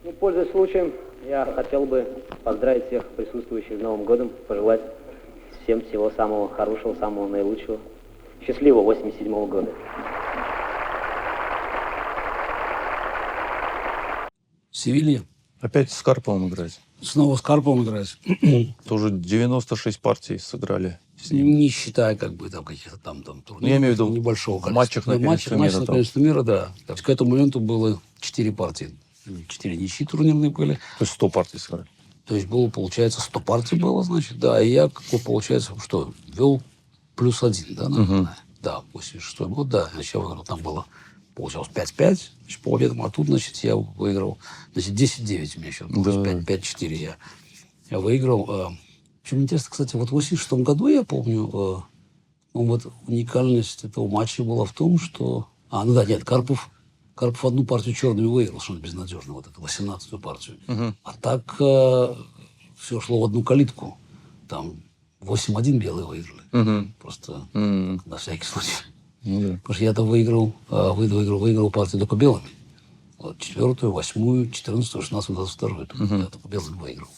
Ну, пользуясь случаем, я хотел бы поздравить всех присутствующих с Новым годом, пожелать всем всего самого хорошего, самого наилучшего. Счастливого 87-го года. Севилья. Опять с Карповым играть. Снова с Карповым играть. Тоже 96 партий сыграли с ним. Не считая как бы там каких-то там турниров, я имею в виду небольшого в матчах на первенстве мира. На первенстве мира, да. К этому моменту было 4 партии. 4 ничьи турнирные были. То есть 100 партий сыграли. То есть было, получается, 100 партий было, значит, да. И я, получается, что, вел +1, да, наверное? Угу. Да, 86-й год, да. Значит, я выиграл, там было, получалось 5-5, значит, по победам, а тут, значит, я выиграл, значит, 10-9 у меня счет был, да. 5-4 я выиграл. Причем интересно, кстати, вот в 86-м году, я помню, вот уникальность этого матча была в том, что... Карпов одну партию черными выиграл, что он безнадежно, вот эту 18-ю партию. Угу. А так все шло в одну калитку. Там 8-1 белые выиграли. Угу. Просто на всякий случай. Ну, да. Потому что я там выиграл партию только белыми. Вот, 4-ю, 8-ю, 14-ю, 16-ю, 22-ю. Я только белыми выиграл.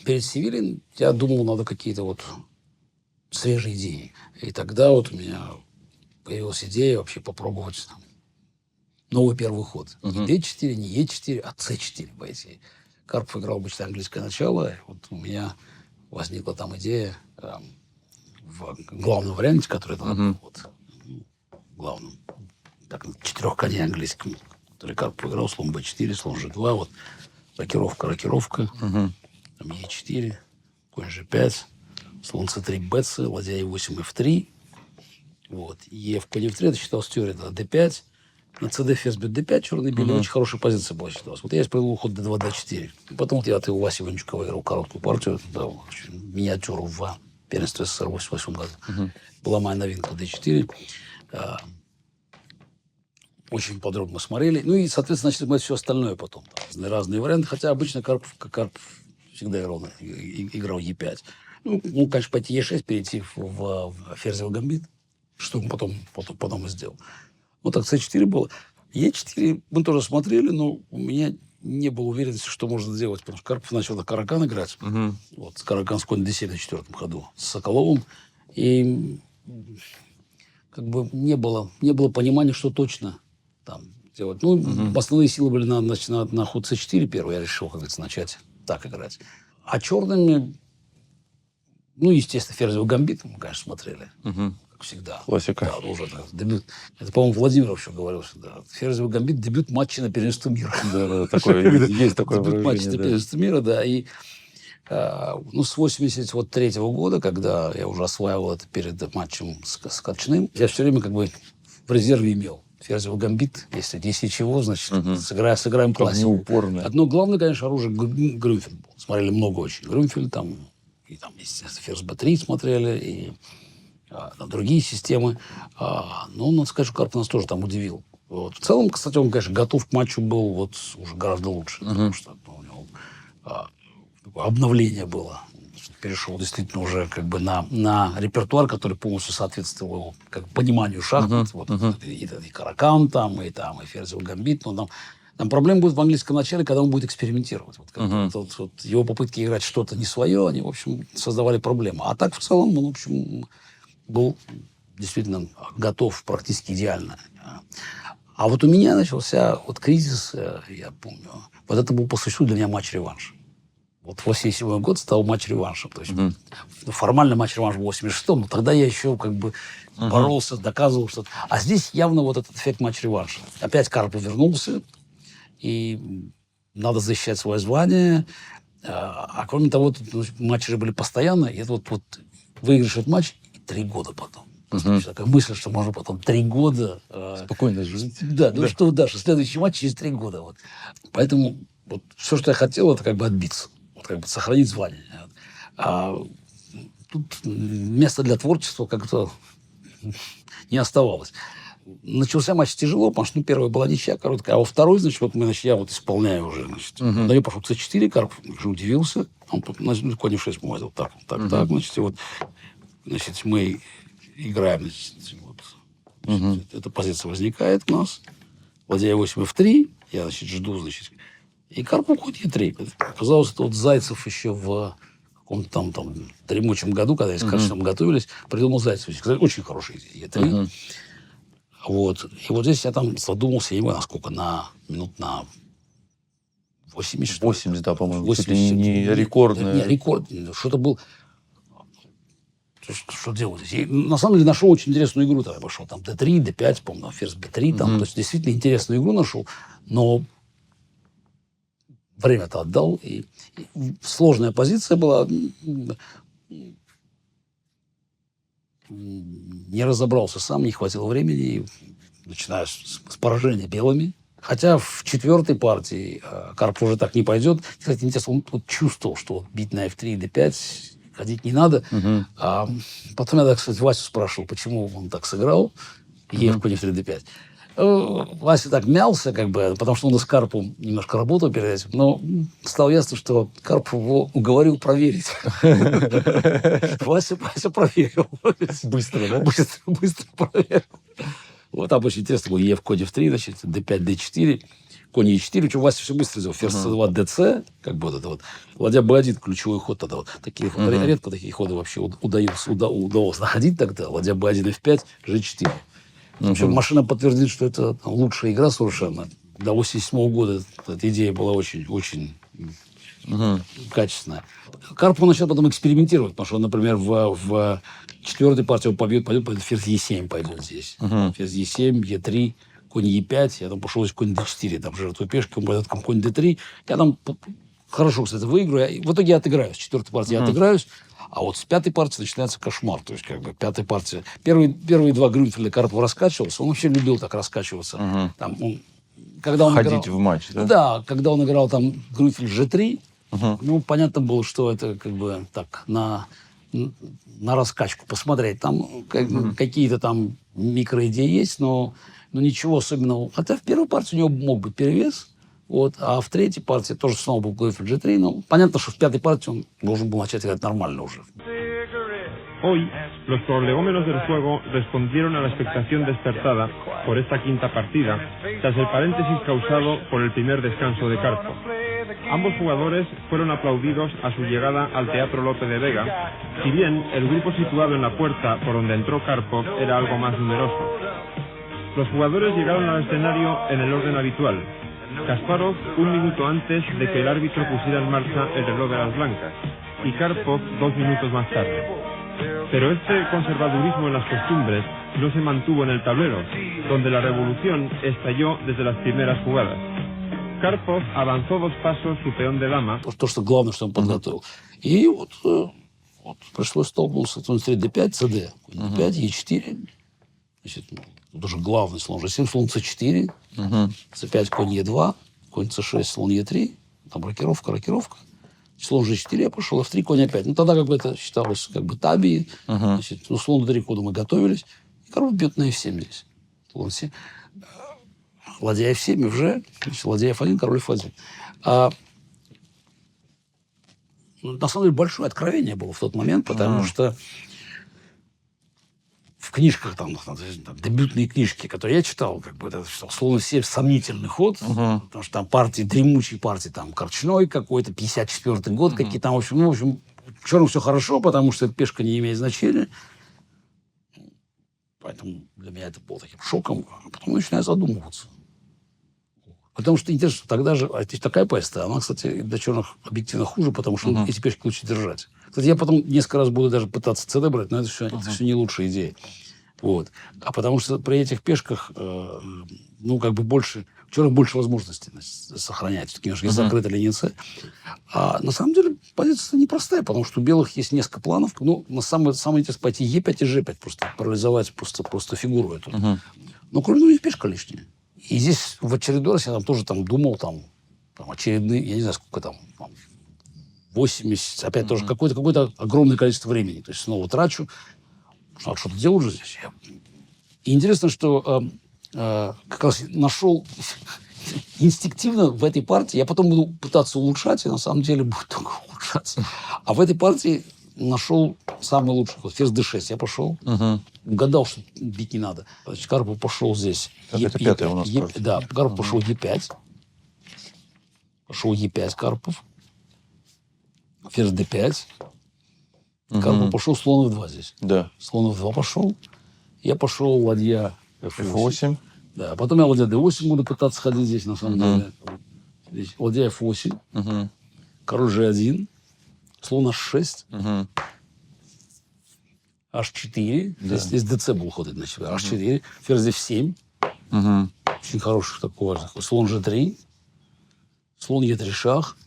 Перед Севильей я думал, надо какие-то вот свежие идеи. И тогда вот у меня появилась идея вообще попробовать там новый первый ход. Не D4, не E4, а C4 пойти. Карпов играл обычно английское начало. И вот у меня возникла там идея в главном варианте, который там главном, так, 4 коней английском, который Карпов играл, слон B4, слон G2, вот, рокировка, там E4, конь G5, слон C3, BC, ладья E8, F3, вот, E в коне F3, это считалось теория, это D5, на CD ферзь бьет D5, черный белый, очень хорошая позиция была считалась. Вот я использовал ход D2, D4. Потом вот я от у Васи Иванчука выиграл короткую партию, да, миниатюру в первенстве СССР в 88 году. Была моя новинка D4. Очень подробно мы смотрели. Ну и, соответственно, начали смотреть все остальное потом. Разные варианты. Хотя обычно Карпов всегда играл E5. Ну, конечно, пойти E6, перейти в ферзевый гамбит, что он потом и сделал. Вот так C4 было. E4 мы тоже смотрели, но у меня не было уверенности, что можно сделать. Потому что Карпов начал на Каракан играть. Вот, Каракан с конь D7 на 4-м ходу с Соколовым. И как бы не было понимания, что точно там делать. Ну, основные силы были на ход C4 первый. Я решил, как говорится, начать так играть. А черными, ну, естественно, ферзевый гамбит мы, конечно, смотрели. Как всегда. Классика. Да, уже дебют. Это, по-моему, Владимир еще говорил, что да, ферзевый гамбит, дебют матча на первенство мира. Да, есть такое дебют матча на выражение. первенство мира, да. И с 83-го года, когда я уже осваивал это перед матчем с Качным, я все время как бы в резерве имел ферзевый гамбит. Если чего, значит, сыграем классику. Неупорно. Одно главное, конечно, оружие Грюнфельд был. Смотрели много очень. Грюнфельд там, естественно, ферзь Б3 смотрели, и другие системы. Но, надо сказать, что Карпов нас тоже там удивил. Вот. В целом, кстати, он, конечно, готов к матчу был вот уже гораздо лучше. Потому что у него обновление было. Перешел действительно уже как бы на репертуар, который полностью соответствовал его как бы пониманию шахмат. И Каракан там, и ферзевый гамбит. Но там проблема будет в английском начале, когда он будет экспериментировать. Вот его попытки играть что-то не свое, они, в общем, создавали проблемы. А так, в целом, он, в общем, был действительно готов практически идеально. А вот у меня начался вот кризис, я помню. Вот это был по существу для меня матч-реванш. Вот 87 год стал матч-реваншем. То есть формально матч-реванш в 86-м, но тогда я еще как бы боролся, доказывал что-то. А здесь явно вот этот эффект матч-реванша. Опять Карпов вернулся, и надо защищать свое звание. А кроме того, матчи же были постоянно, и это вот выиграешь этот матч, и 3 года потом. Такая мысль, что можно потом 3 года... Спокойно жить. Да, что следующий матч через 3 года. Вот. Поэтому вот все, что я хотел, это как бы отбиться. Вот как бы сохранить звание. А тут места для творчества как-то не оставалось. Начался матч тяжело, потому что первая была ничья короткая, а во второй, значит, я исполняю уже. На нее пошел C4, Карпов уже удивился. Он тут конь F6 поводил. Так, значит, и вот, значит, мы играем, значит, эта позиция возникает у нас. Ладья E8, F3. Я, значит, жду, значит, И Карпов хоть Е3. Оказалось, это вот Зайцев еще в каком-то там дремучем году, когда они с Коршуновым готовились, придумал Зайцев. Кстати, очень хорошая идея. Е3. Вот. И вот здесь я там задумался, я не знаю, насколько, минут на 80, что ли. 80, да, по-моему. 80. Чуть ли не рекордное. Не, рекорд. Что-то был... Что делать здесь? И, на самом деле нашел очень интересную игру. Тогда пошел там D3, D5, по-моему, ферзь B3. Там, то есть действительно интересную игру нашел. Но время-то отдал. И сложная позиция была. Не разобрался сам, не хватило времени. Начиная с поражения белыми. Хотя в четвертой партии Карпов уже так не пойдет. Кстати, интересно, он вот чувствовал, что бить на F3 и D5 ходить не надо. А потом я, кстати, Васю спрашивал, почему он так сыграл. Е в конь F3 D5. Вася так мялся, как бы, потому что он и с Карповым немножко работал перед этим. Но стало ясно, что Карпов его уговорил проверить. Вася проверил. Быстро, да? Быстро проверил. Вот там очень интересно было. Е в конь F3, значит, D5, D4. Конь Е4, причем Вася все быстро сделал. Ферзь C2, DC, как бы вот это вот. Ладья B1, ключевой ход тогда. Вот. Такие редко такие ходы вообще удалось находить тогда. Ладья B1, F5, G4. В общем, машина подтвердит, что это лучшая игра совершенно. До 1987 года эта идея была очень качественная. Карпов начал потом экспериментировать, потому что, например, в четвертой партии он пойдет ферзь Е7 пойдет здесь. Ферзь Е7, Е3, конь Е5. Я там пошел из конь D4, там жертвой пешки, он пойдет конь D3. Я там хорошо, кстати, выиграю. В итоге я отыграюсь. В четвертой партии я отыграюсь. А вот с пятой партии начинается кошмар. То есть, как бы, пятая партия... Первые два Грюнфельда Карпов раскачивался. Он вообще любил так раскачиваться. Там, когда он ходить играл, в матч, да? Да, когда он играл там Грюнфель G3, ну, понятно было, что это как бы так на раскачку посмотреть. Там какие-то там микроидеи есть, но ничего особенного. Хотя в первой партии у него мог быть перевес. Вот, а в третьей партии тоже снова был Грюнфель G3. Но понятно, что в пятой партии он должен был начать играть нормально уже. Hoy, los prolegómenos del juego respondieron a la expectación despertada por esta quinta partida, tras el paréntesis causado por el primer descanso de Karpov. Ambos jugadores fueron aplaudidos a su llegada al Teatro Lope de Vega, si bien el grupo situado en la puerta por donde entró Karpov era algo más numeroso. Los jugadores llegaron al escenario en el orden habitual. Kasparov un minuto antes de que el árbitro pusiera en marcha el reloj de las blancas, y Karpov 2 minutos más tarde. Pero este conservadurismo en las costumbres no se mantuvo en el tablero, donde la revolución estalló desde las primeras jugadas. Karpov avanzó 2 pasos su peón de dama. То, что главное, что он подготовил. И вот пришлось столкнуться. Слон D5, CD. D5, E4. Значит, тут уже главный слон G7, слон C4. C5, конь E2. Конь C6, слон E3. Там рокировка. Слон G4 я пошел, F3, конь опять. Ну, тогда как бы это считалось как бы табией. Значит, ну, слон D3 хода мы готовились. И король бьет на F7 здесь. Слон 7. Ладья F7, FG. Значит, ладья F1, король F1. На самом деле, большое откровение было в тот момент, потому что в книжках, там, дебютные книжки, которые я читал, как бы это слон F7 сомнительный ход, потому что там партии, дремучие партии, там, Корчной какой-то, 54-й год, какие там, в общем, черным все хорошо, потому что эта пешка не имеет значения. Поэтому для меня это было таким шоком. А потом начинаю задумываться. Потому что интересно, тогда же такая позиция, она, кстати, для черных объективно хуже, потому что эти пешки лучше держать. Кстати, я потом несколько раз буду даже пытаться CD брать, но это все не лучшая идея. Вот. А потому что при этих пешках, ну, как бы больше, у черных больше возможностей сохранять. Все-таки немножко закрыта линия С. А на самом деле позиция непростая, потому что у белых есть несколько планов. Ну, самое интересное пойти Е5 и Ж5, просто парализовать просто фигуру эту. Но кроме того, пешка лишняя. И здесь в очередной раз я там тоже думал, там очередные, я не знаю, сколько там 80, опять тоже какое-то огромное количество времени. То есть снова трачу. Надо что-то делать уже здесь. И интересно, что как раз нашел инстинктивно в этой партии, я потом буду пытаться улучшать, и на самом деле будет только улучшаться. А в этой партии нашел самый лучший ход. Ферзь D6. Я пошел. Угадал, что бить не надо. Значит, Карпов пошел здесь. Это пятая у нас. Да, Карпов пошел Е5. Пошел Е5 Карпов. Ферзь d5. Карпов пошел слон f2 здесь. Да. Слон f2 пошел. Я пошел ладья f8. F8. Да, потом я ладья d8 буду пытаться ходить здесь, на самом деле. Здесь ладья f8. Угу. Король g1. Слон h6. Угу. h4. Да. Здесь dc был ход, значит. h4. Ферзь f7. Угу. Очень хороший такой важный. Слон g3. Слон e3 шах.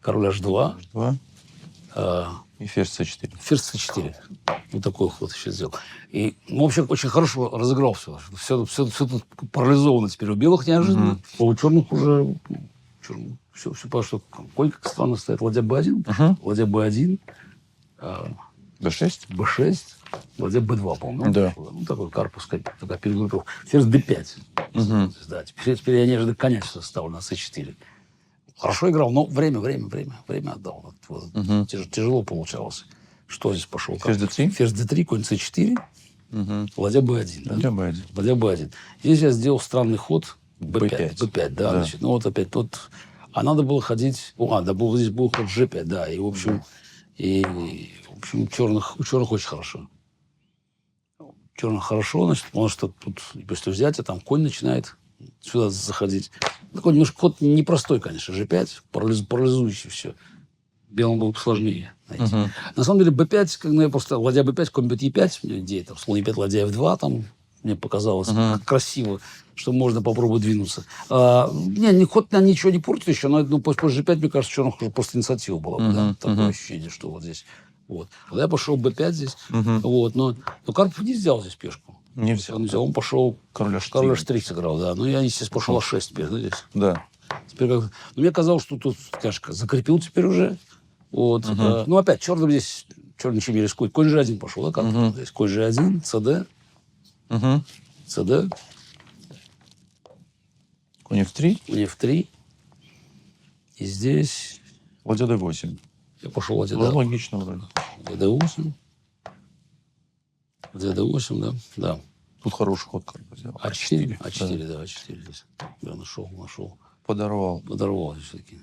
Король h2. 2. а, И ферзь c4. Ферзь c4. Вот такой ход еще сделал. И, в общем, очень хорошо разыграл все. Все тут парализовано теперь у белых неожиданно. А у черных уже... Все, потому что конь как странно стоит. Ладья b1, ладья b1, d6. b6, ладья b2, по-моему. Да. Ну, такой корпус, такая перегруппировка. Ферзь d5. Да, теперь я неожиданно коня сейчас ставлю на c4. Хорошо играл, но время отдал. Вот, тяжело получалось. Что здесь пошел? Ферзь d3. Ферзь d3, конь c4, ладья b1. Да? Ладья b1. Ладья b1. Здесь я сделал странный ход b5. B5. B5, да. Значит, ну вот опять тут... А надо было ходить... здесь был ход g5, да. И, в общем, у черных очень хорошо. Черных хорошо, значит, потому что тут после взятия там конь начинает сюда заходить. Такой немножко ход непростой, конечно, g5, парализующий все. Белым было сложнее найти. На самом деле b5, когда я просто ладья b5, конь бьет e5, у меня идея, там, слон e5, ладья f2, там, мне показалось красиво, что можно попробовать двинуться. Ход ничего не портит еще, но после g5, мне кажется, черных уже просто инициатива была. Да? Такое ощущение, что вот здесь. Вот. Когда я пошел b5 здесь, вот, но Карпов не взял здесь пешку. Не взял. Он пошел... Король h3 сыграл, да. Ну, я, естественно, пошел h6 теперь, да, здесь. Да. Теперь мне казалось, что тут, конечно, закрепил теперь уже. Вот. Ну, опять, черным здесь... Черный ничем не рискует. Конь g1 пошел, да, как? Здесь конь g1, cd. cd. Конь f3. Конь f3. И здесь... Ладья d8. Я пошел ладья Ну, логично вроде. d8. Ладья d8, да. Да. Тут хороший ход Карпов сделал. А4, да, А4 здесь. Я нашел. Подорвал. Подорвал все-таки.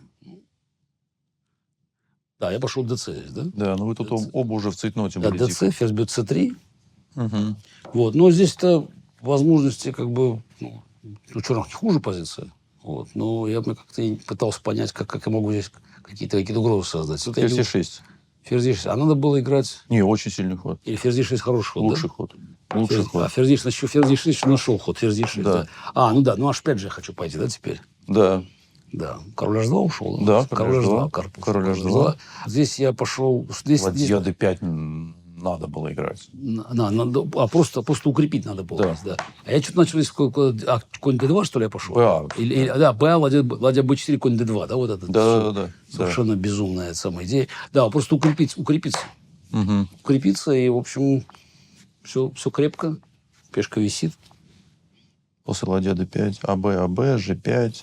Да, я пошел ДЦ здесь, да? Да, ну вы тут оба уже в цейтноте Да, были. ДЦ, ферзь бьет С3. Вот, но здесь-то возможности как бы... Ну, у черных не хуже позиция. Вот, но я бы как-то пытался понять, как я могу здесь какие-то угрозы создать. Вот Ферзь e6. Ферзь e6. А надо было играть... Не, очень сильный ход. Или ферзь e6 хороший ход, Лучший да? ход. Лучший ход. А ферзь e6 еще нашел ход, ферзь e6. Да. Да. Ну да, ну аж 5 же я хочу пойти, да, теперь? Да. Да. Король h2 ушел. Да, король h2. Карпов. Король h2. Здесь я пошел... Ладья d5 надо было играть. Просто укрепить надо было. Да. Да. А я что-то начал... Конь d2, что ли, я пошел? БА. Да, БА, ладья b4, конь d2. Да, вот это. Да. Совершенно безумная самая идея. Да, просто укрепиться. Укрепиться, и, в общем, все крепко. Пешка висит. После ладья d5, АБ, G5.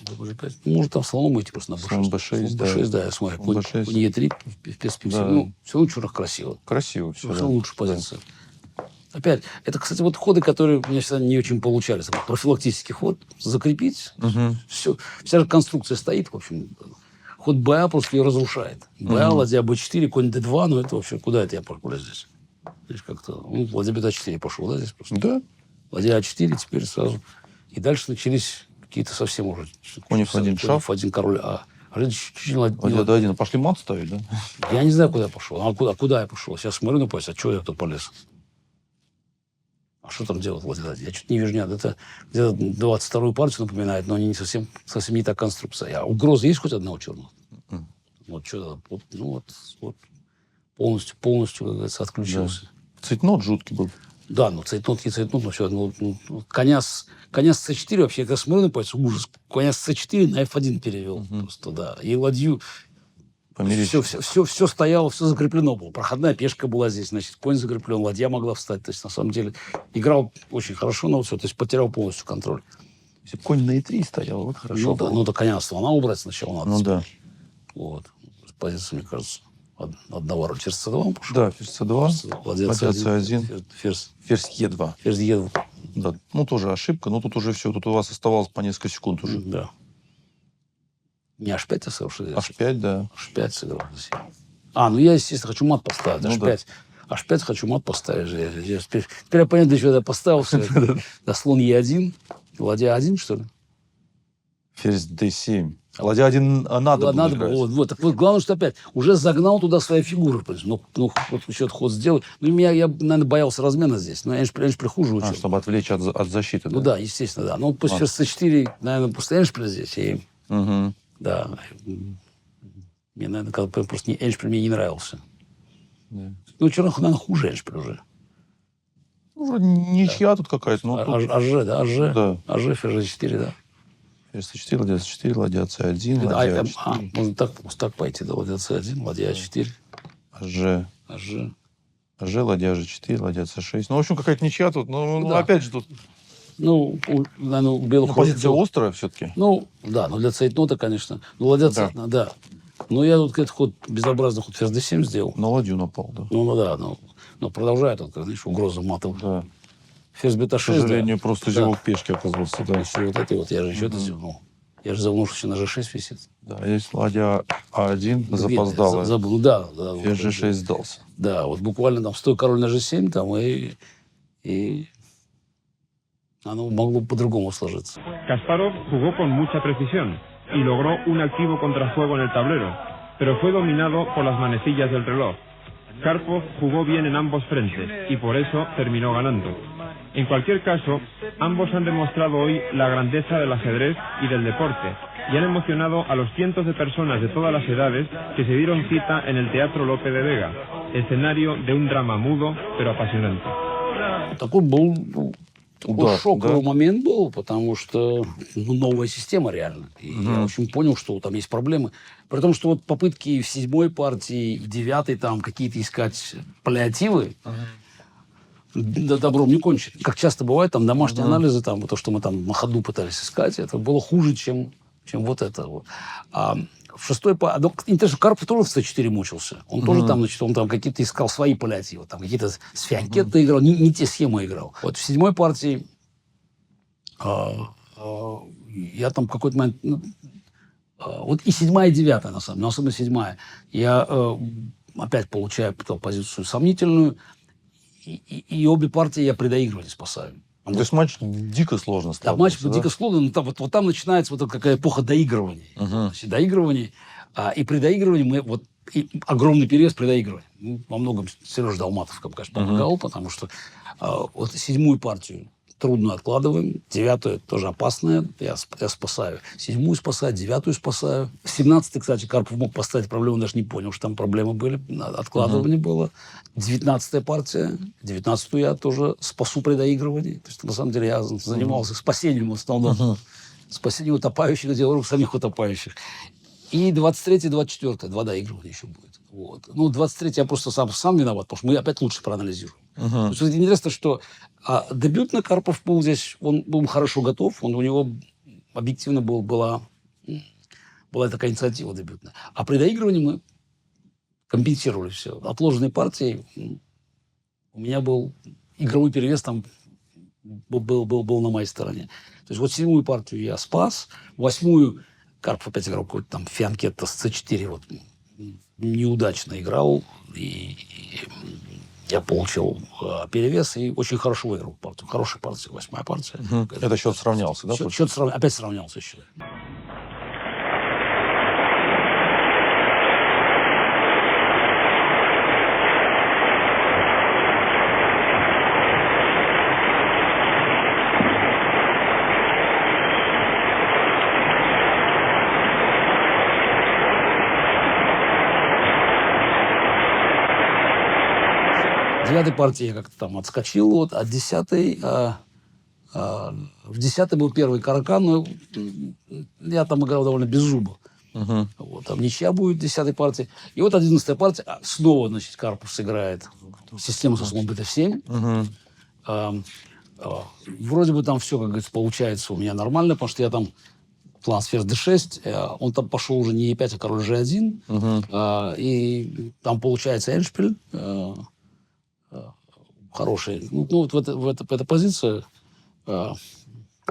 Может, там слоном идти просто на b6. Слон b6, да. b6, да, я смотрю. Конь b6. e3, в перспективе. Да. Ну, все равно черных красиво. Красиво все. Все лучше позиция. Опять, это, кстати, вот ходы, которые у меня всегда не очень получались. Это профилактический ход. Закрепить. Все. Вся же конструкция стоит, в общем. Ход БА просто ее разрушает. БА, ладья b4, конь d2. Ну, это вообще, куда это я пошел здесь? Здесь как-то... Ну, ладья b4 пошел, да, здесь просто? Да. Ладья А4 теперь сразу. И дальше начались какие-то совсем уже... Конь f1 шах. Конь f1, король А. Ладья d1. Пошли мат ставить, да? Я не знаю, куда я пошел. Куда я пошел? Сейчас смотрю на пояс, а чего я тут полез? А что там делать ладья d1? Я что-то не вижу. Нет, это где-то 22-ю партию напоминает, но они не совсем не та конструкция. А угроза есть хоть одна у черного? Вот что-то... Вот полностью, как говорится, отключился. Да. Цейтнот жуткий был. Да, ну цейтнот, но все. Коня с c4 вообще, когда смотрю на пояс, ужас. Коня с c4 на f1 перевел. Просто, да. И ладью... Все стояло, все закреплено было. Проходная пешка была здесь, значит, конь закреплен, ладья могла встать. То есть, на самом деле, играл очень хорошо, но все, то есть, потерял полностью контроль. Если бы конь на e3 стоял, вот хорошо. Ну, да, коня слона убрать сначала надо. Ну, да. Вот. Позиция, мне кажется, одного роля. Ферзь c2 он пошел. Да, ферзь c2, ладья c1, ферзь e2. Ферзь e2. Да. Ну, тоже ошибка, но тут уже все. Тут у вас оставалось по несколько секунд уже. Да. Не H5 я сыграл, что ли? H5, да. H5 сыграл. Ну я, естественно, хочу мат поставить. Ну, H5. H5 хочу мат поставить. Теперь я понял, для чего я поставил все это. Да, слон Е1. Ладья 1, что ли? Ферзь D7. Ладья 1 надо было играть. Вот. Так вот, главное, что опять уже загнал туда свои фигуры. Ну вот еще ход сделал. Ну, я, наверное, боялся размена здесь. Но я же хуже учил. Чтобы отвлечь от защиты, да? Ну да, естественно, да. Ну, после ферзь C4, наверное, просто Эншпиль здесь. И, Угу. да. Мне, наверное, просто Эншпиль мне не нравился. Да. Ну, черных, наверное, хуже Эншпиль уже. Ну, ничья тут какая-то. Ну, тут... АЖ, да, АЖ. Да. АЖ, ферзь 4, да. Ферзь C4, ладья C4, ладья C1, ладья A4. Можно так пойти, да, ладья C1, ладья А4. АЖ. АЖ. Ладья G4, ладья C6. Ну, в общем, какая-то ничья тут. Ну, да. опять же, тут... Ну, наверное, у белых... позиция острая все-таки. Ну, да, но для цейтнота, конечно. Ну, ладья Да. да. Но я тут какой-то ход, безобразный ход ферзь D7 сделал. На ладью напал, да. Ну, да, но продолжает он, знаешь, угроза матов. Да. Ферзь бета 6, К сожалению, да. просто зевок пешки оказался, да. Еще вот это вот, я же еще это зевнул. Я же забыл, что еще на G6 висит. Да, есть ладья А1, запоздалая. Забыл, да. Ферзь G6 сдался. Да, вот буквально там стой король на G7, там, и оно могло по-другому сложиться. Kasparov jugó con mucha precisión y logró un activo contrajuego en el tablero, pero fue dominado por las manecillas del reloj. Karpov jugó bien en ambos frentes y por eso terminó ganando. En cualquier caso, ambos han demostrado hoy la grandeza del ajedrez y del deporte y han emocionado a los cientos de personas de todas las edades que se dieron cita en el Teatro Lope de Vega, escenario de un drama mudo pero apasionante. Такой шоковый да. момент был, потому что новая система реально. И я, в общем, понял, что там есть проблемы. При том, что вот попытки в 7-й партии, в 9-й там какие-то искать паллиативы, добром не кончили. Как часто бывает, там домашние анализы, там, то, что мы там на ходу пытались искать, это было хуже, чем вот это. Вот. А в 6-й партии... Карпов тоже в C4 мучился. Он тоже там, значит, он там какие-то искал свои паллиативы. Там какие-то с Фианкетто играл, не те схемы играл. Вот в 7-й партии я там в какой-то момент... вот и 7-я, и 9-я, на самом деле, но особенно 7-я. Я опять получаю позицию сомнительную, и обе партии я при доигрывании спасаю. То есть матч дико сложно стал. Да, матч дико сложный, но вот там начинается вот какая эпоха доигрывания. Значит, доигрываний. И при доигрывании мы огромный перевес при доигрывании. Во многом Сережа Долматов, конечно, помогал, потому что вот 7-ю партию трудно откладываем, 9-ю тоже опасная, я спасаю. 7-ю спасаю, 9-ю спасаю. 17-й, кстати, Карпов мог поставить проблему, даже не понял, что там проблемы были, откладывание было. 19-я партия, 19-ю я тоже спасу при доигрывании. То есть, на самом деле, я занимался спасением в основном. Спасением утопающих, делал рук самих утопающих. И 23-й, 24-й, 2 доигрывания еще будет. Вот. Ну, 23-й я просто сам виноват, потому что мы опять лучше проанализируем. То есть, интересно, что дебютный Карпов был здесь, он был хорошо готов, у него объективно была такая инициатива дебютная. А при доигрывании мы компенсировали все. Отложенные партии, у меня был игровой перевес там был на моей стороне. То есть вот 7-ю партию я спас, 8-ю Карпов опять играл какой-то там Фианкетто с C4, вот неудачно играл, и я получил перевес и очень хорошо выиграл партию. Хорошая партия, 8-я партия. Это счет сравнялся, да? Счет опять сравнялся еще. В 9-й партии я как-то там отскочил, вот, а 10-й... в 10-й был первый Каракан, но я там играл довольно без зуба. Вот, там ничья будет в 10-й партии. И вот 11-я партия, снова, значит, Карпов сыграет систему со слоном бета-7. Вроде бы там все, как говорится, получается у меня нормально, потому что я там план ферзь d6, он там пошел уже не e5, а король g1. И там получается эндшпиль. Хороший. Ну, вот эта позиция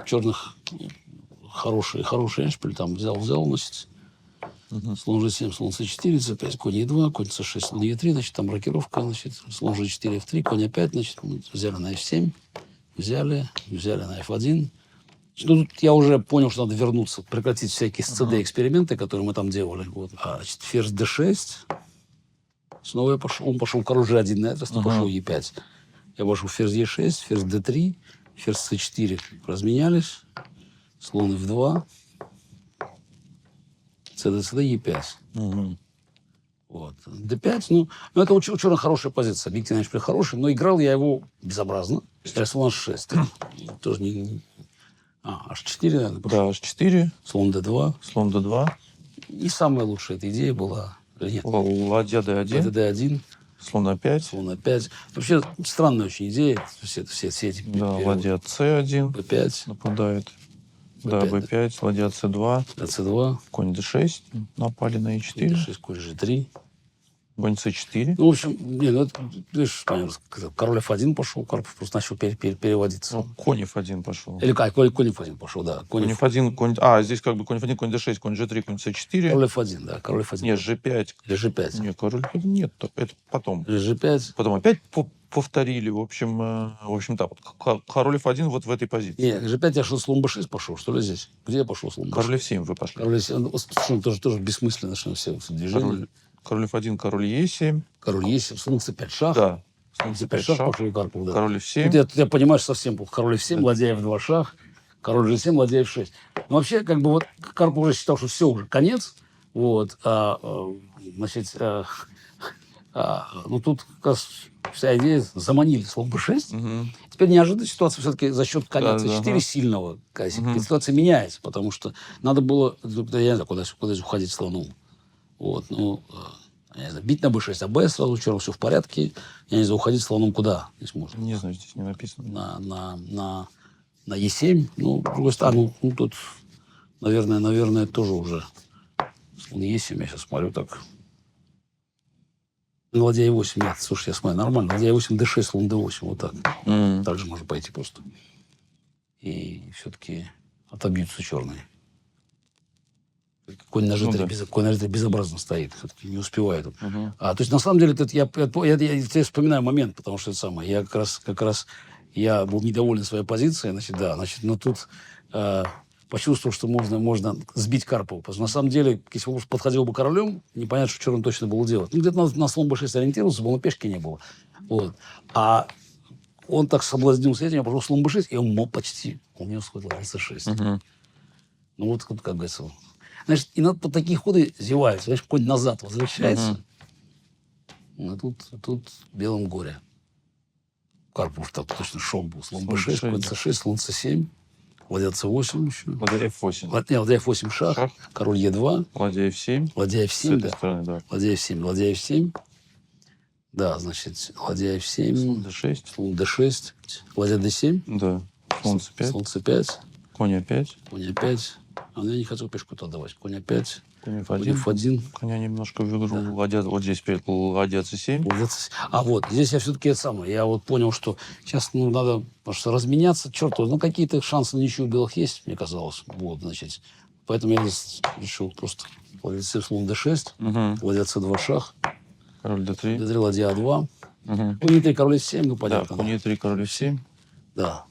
черных хороший эндшпиль там взял, значит. Слон G7, слон C4, C5, конь E2, конь C6, слон E3, значит, там рокировка, значит, слон G4, F3, конь A5, значит, взяли на F7, взяли на F1. Ну, тут я уже понял, что надо вернуться, прекратить всякие СЦД-эксперименты, которые мы там делали. Вот. Значит, ферзь D6. Снова я пошел, он пошел король G1 на этот раз, пошел E5. Я пошел ферзь E6, ферзь D3, ферзь C4. Разменялись. Слон F2. CD, E5. Вот. D5, ну это у черных хорошая позиция. Объективно, конечно, хорошая, но играл я его безобразно. Слон H6. Тоже не... H4, наверное. Да, H4. Слон D2. Слон D2. И самая лучшая эта идея была... Нет. Ладья D1. D1. Слон А5. Слон А5. Вообще странная очень идея. Все эти Да, ладья C1. B5. Нападает. Да, B5. Ладья C2. C2. Конь D6. Напали на E4. D6, конь G3. Конь C4. Ну, в общем, видишь, король F1 пошел, Карпов просто начал переводиться. Ну, конь F1 пошел. Или конь F1 пошел, да. Конь F1, здесь как бы конь F1, конь D6, конь G3, конь C4. Король F1, да, король F1. Нет, G5. Или G5. Нет, король F1 нет, это потом. Или G5. Потом опять повторили, в общем, так. Вот, король F1 вот в этой позиции. Нет, G5 я что, слон B6 пошел, что ли, здесь? Где я пошел слон B6? Король F7 вы пошли. Король F7, тоже бессмысленно, что все движения. Король F1, король E7. Король Е7, слон C5 шах. Да. Слон C5 шах пошел и Карпов, да. Король F7. Тут я понимаешь совсем плохо. Король F7, ладья F2 шах. Король G7, ладья F6. Но вообще, как бы вот Карпов уже считал, что все, уже конец. Вот. Значит, ну тут как раз вся идея заманили слон B6. Теперь неожиданная ситуация все-таки за счет коня C4 сильного. Ситуация меняется, потому что надо было, я не знаю, куда уходить слону. Вот, ну, я не знаю, бить на B6, АБ сразу, черным все в порядке. Я не знаю, уходить слоном куда здесь можно? Не знаю, здесь не написано. На Е7. Ну, с другой стороны, ну, тут, наверное, тоже уже слон Е7, я сейчас смотрю так. Ну, ладья Е8, нет, слушай, я смотрю, нормально. Ладья Е8, D6, слон D8, вот так. Так же можно пойти просто. И все-таки отобьются черные. Конь на G3 безобразно стоит, все-таки не успевает. То есть, на самом деле, я вспоминаю момент, потому что это самое. Я как раз я был недоволен своей позицией, но тут почувствовал, что можно сбить Карпова. Потому что, на самом деле, если бы подходил бы королем, непонятно, что черным точно было делать. Ну, где-то на слон B6 ориентировался, но пешки не было. Вот. А он так соблазнился этим, я пошел слон B6, и он почти, у него сходил на C6. Ну, вот, как говорится... Значит, и надо по такие ходы зеваются. Знаешь, конь назад возвращается. А тут белым горе. Карпов так точно шок был. Слон B6, конь C6, слон C7, ладья C8 еще. Ладья F8. Ладья F8 шах, король Е2. Ладья F7. Ладья F7, да. Стороны, да. Ладья F7. Да, значит, ладья F7. Слон D6. Слон D6. Ладья D7. Да. Слон C5. Слон C5. Конь А5. Конь А5. Я не хотел пешку-то отдавать. Конь А5. Конь F1. Конь F1. Коня немножко выиграл. Да. Ладья, вот здесь ладья C7. А вот, здесь я все-таки это самое. Я вот понял, что сейчас надо просто разменяться. Черт, какие-то шансы на ничью у белых есть, мне казалось. Вот, значит. Поэтому я решил просто ладья слон D6, ладья C2 шах. Король D3. D3, ладья А2. Конь E3, король F7, ну понятно. Да, конь E3, король F7. Да.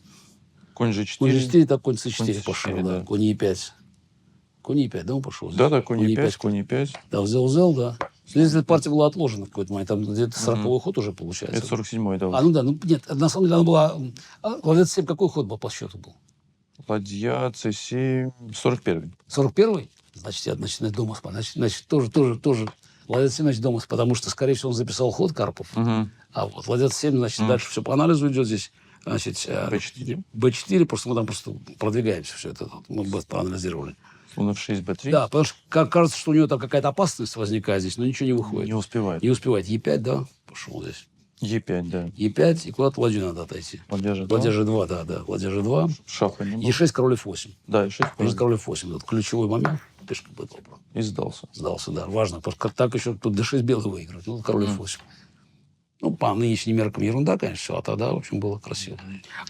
Конь G4. Конь G4, так конь C4 конь C4, пошел, да. Да. Конь E5. Конь E5, да, он пошел? Да, конь E5, конь E5. Да, взял, да. Следовательно, партия была отложена в какой-то момент. Там где-то 40-й ход уже получается. Это 47-й, да. Нет, на самом деле она была... Ладья C7 какой ход был по счету был? Ладья C7, 41-й. 41-й? Значит, я начинаю дома спать. Значит, тоже. Ладья C7, значит, дома спать. Потому что, скорее всего, он записал ход Карпов. А вот ладья C7, значит, дальше все по анализу идет здесь. Значит, B4. B4, просто мы там просто продвигаемся все это. Мы проанализировали. Слон F6, B3. Да, потому что кажется, что у него там какая-то опасность возникает здесь, но ничего не выходит. Не успевает. Не успевает. Е5, да, пошел здесь. Е5, да. Е5, и куда-то ладью надо отойти. Ладья G2. Ладья G2, да. Ладья G2. Шаха не Е6, король F8. Да, E6. Е6, король F8. Это ключевой момент. Пешка бы добра. И сдался. Сдался, да. Важно, потому что так еще тут D6 белый выиграть. Ну, король F8. Ну, по нынешним меркам ерунда, конечно, все. А тогда, в общем, было красиво.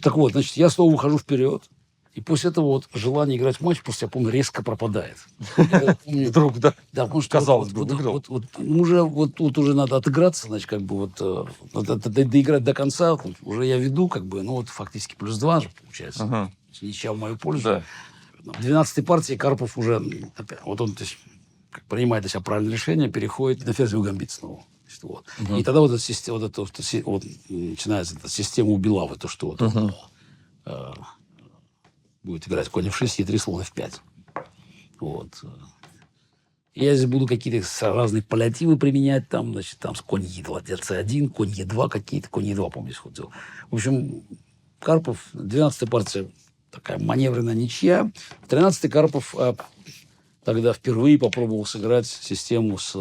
Так вот, значит, я снова выхожу вперед. И после этого вот желание играть в матч, просто я помню, резко пропадает. Я помню, Вдруг, да? да, потому что Казалось бы, выиграл. тут уже надо отыграться, значит, как бы доиграть до конца, уже я веду, как бы, ну вот фактически +2 же получается. Ага. Ничья в мою пользу. Да. В 12-й партии Карпов уже, вот он, то есть, принимает для себя правильное решение, переходит на ферзевый гамбит снова. Значит, вот. И тогда вот эта система, начинается эта система убила, то, что вот он будет играть конь f6, e3, слон f5. Вот. Я здесь буду какие-то разные паллиативы применять, там, значит, там конь e2, c1, конь e2 какие-то, конь e2, помню, ход делал. В общем, Карпов, 12-я партия, такая маневренная ничья. 13-й Карпов тогда впервые попробовал сыграть систему с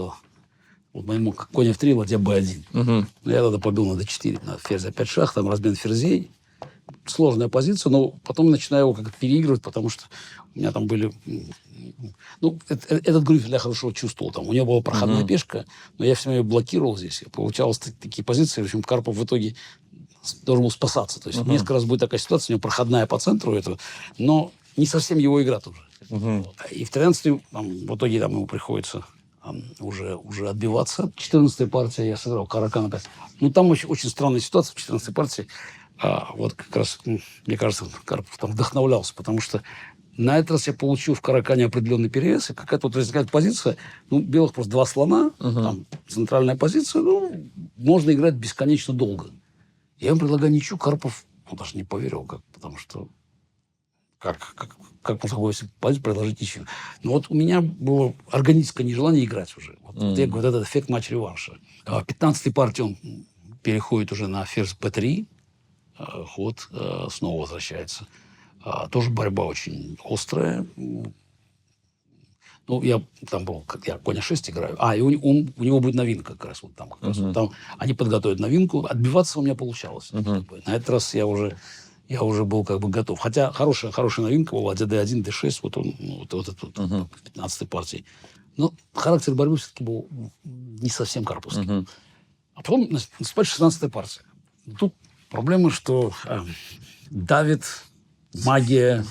вот моему конь f3, ладья b1. Я тогда побил на d4, на ферзь a5 шах, там размен ферзей. Сложная позиция, но потом начинаю его как-то переигрывать, потому что у меня там были... Ну, этот Грюфель я хорошо чувствовал. Там. У него была проходная пешка, но я все время ее блокировал здесь. И получалось такие позиции. В общем, Карпов в итоге должен был спасаться. То есть несколько раз будет такая ситуация, у него проходная по центру этого, но не совсем его игра тоже. И в 13-й в итоге там ему приходится уже отбиваться. 14-я партия я сыграл Каракан опять. Ну, там очень странная ситуация в 14-й партии. Вот как раз, мне кажется, Карпов там вдохновлялся, потому что на этот раз я получил в Каракане определенный перевес, и какая-то вот возникает позиция, ну, белых просто 2 слона, там центральная позиция, ну, можно играть бесконечно долго. Я им предлагаю ничью, Карпов, даже не поверил, потому что как можно такой позицию предложить ничью. Но вот у меня было органическое нежелание играть уже. Вот я говорю, этот эффект матч-реванша. В 15-й партии он переходит уже на ферзь b3, ход снова возвращается. Тоже борьба очень острая. Ну, я там был, я конь 6 играю. И у него будет новинка как раз. Вот там, как раз, вот там они подготовят новинку. Отбиваться у меня получалось. На этот раз я уже был как бы готов. Хотя хорошая новинка была d1, d6. Вот он, вот этот в 15-й партии. Но характер борьбы все-таки был не совсем карповский. А потом наступает 16-я партия. Тут проблема, что давит магия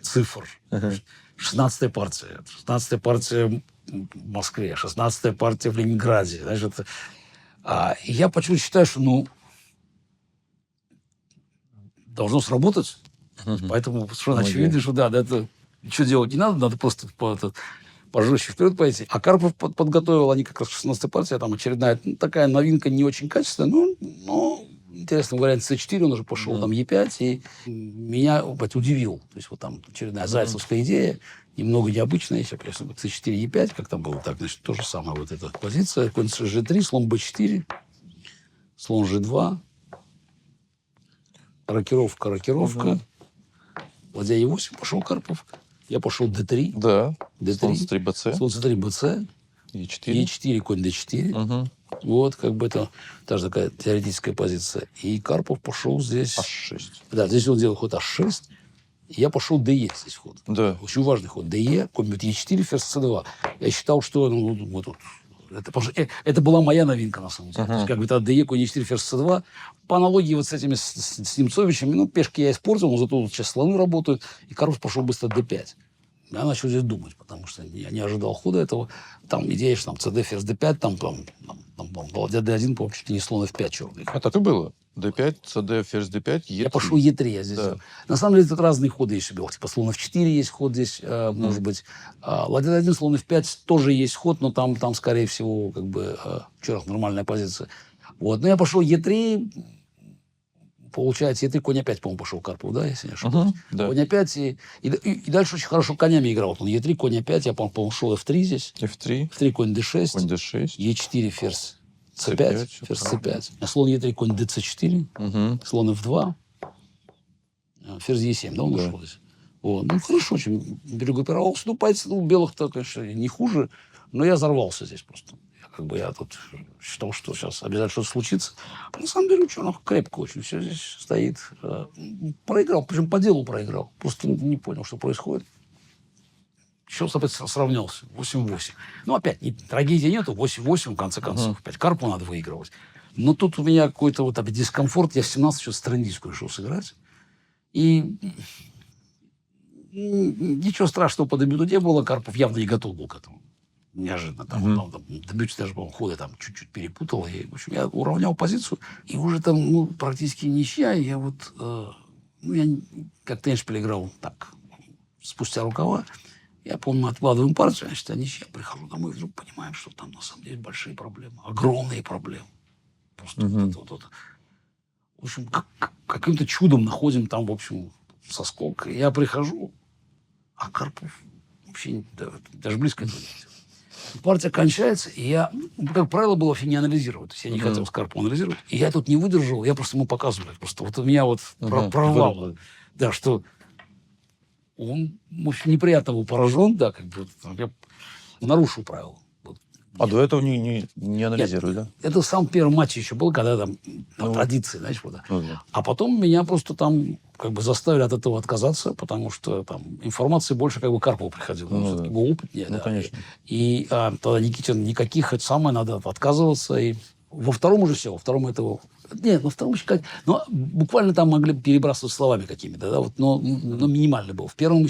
цифр. 16-я партия. 16-я партия в Москве, 16-я партия в Ленинграде. Знаешь, и я почему-то считаю, что должно сработать. Поэтому совершенно очевидно, что это ничего делать не надо просто пожестче вперед пойти. А Карпов подготовил, они как раз 16-я партия, там очередная такая новинка не очень качественная, но интересный вариант c4, он уже пошел, там e5, и меня удивил. То есть вот там очередная зайцевская идея, немного необычная, если бы c4, e5, как там было, так, значит, то же самое вот эта позиция, конь g3, слон b4, слон g2, рокировка, ладья e8, пошел Карпов, я пошел d3, Да, d3, слон c3, bc, слон c3, bc, e4, конь d4, вот, как бы это тоже такая теоретическая позиция. И Карпов пошел здесь... h6. Да, здесь он делал ход h6. И я пошел de здесь ход. Да. Очень важный ход. de, конь e4, ферзь c2. Я считал, что... Это была моя новинка, на самом деле. То есть, как бы, это de, конь e4, ферзь c2. По аналогии вот с этими, с Немцовичем, пешки я испортил, но зато сейчас слоны работают. И Карпов пошел быстро d5. Я начал здесь думать, потому что я не ожидал хода этого. Там идея, что там cd, ферзь d5, там ладья d1, по-моему, чуть ли не слон f5 черный. А так и было. d5, cd, ферзь d5, e3. Я пошел e3, я здесь. Да. На самом деле, тут разные ходы еще был. Типа слон f4 есть ход здесь, может быть. Ладья d1, слон f5 тоже есть ход, но там скорее всего, как бы, черных нормальная позиция. Вот. Но я пошел e3, получается, e3, конь опять, по-моему, пошел Карпов, да, если не ошибаюсь. Да. Конь опять, и дальше очень хорошо конями играл. Он e3, конь опять, я, по-моему, шел f3 здесь. f3, конь d6. конь d6. e4, ферзь c5, ферзь c5. Слон e3, конь dc4, слон f2, ферзь e7, да, он ушел здесь. Вот. Ну, хорошо, очень перегруппировался. Ну, позиция белых-то, конечно, не хуже, но я взорвался здесь просто. Я тут считал, что сейчас обязательно что-то случится. На самом деле, у черных крепко очень все здесь стоит. Проиграл, причем по делу проиграл. Просто не понял, что происходит. Счет опять сравнялся. 8-8. Ну, опять, трагедии нету. 8-8, в конце концов. Опять Карпу надо выигрывать. Но тут у меня какой-то вот опять дискомфорт. Я в 17 что-то страндийскую решил сыграть. И Ничего страшного по дебюту не было. Карпов явно не готов был к этому. Неожиданно. Там дебют даже, по-моему, ходы там чуть-чуть перепутал. И, в общем, я уравнял позицию. И уже там, практически ничья. Я вот... я как Эншпиль играл так, спустя рукава. Я помню, мы откладываем партию, значит, я ничья. Прихожу домой и вдруг понимаем, что там на самом деле большие проблемы. Огромные проблемы. Просто вот. В общем, каким-то чудом находим там, в общем, соскок. И я прихожу, а Карпов вообще даже близко не видел. Партия кончается, и я, как правило, было вообще не анализировать. То есть я не хотел с Карповым анализировать. И я тут не выдержал, я просто ему показывал. Просто вот у меня вот прорвало. Да, что он, в общем, неприятно был поражен, да, как бы я нарушил правила. А до этого не анализируют, да? Это в самом первом матче еще был, когда там традиции, знаешь, вот. А потом меня просто там как бы заставили от этого отказаться, потому что там информации больше как бы Карпову приходило. Все-таки был опытнее. Конечно. И тогда Никитин никаких, хоть самое надо отказываться. И во втором уже все, во втором этого... Нет, во втором еще как... Но буквально там могли перебрасывать словами какими-то, да, вот, но минимально был. В первом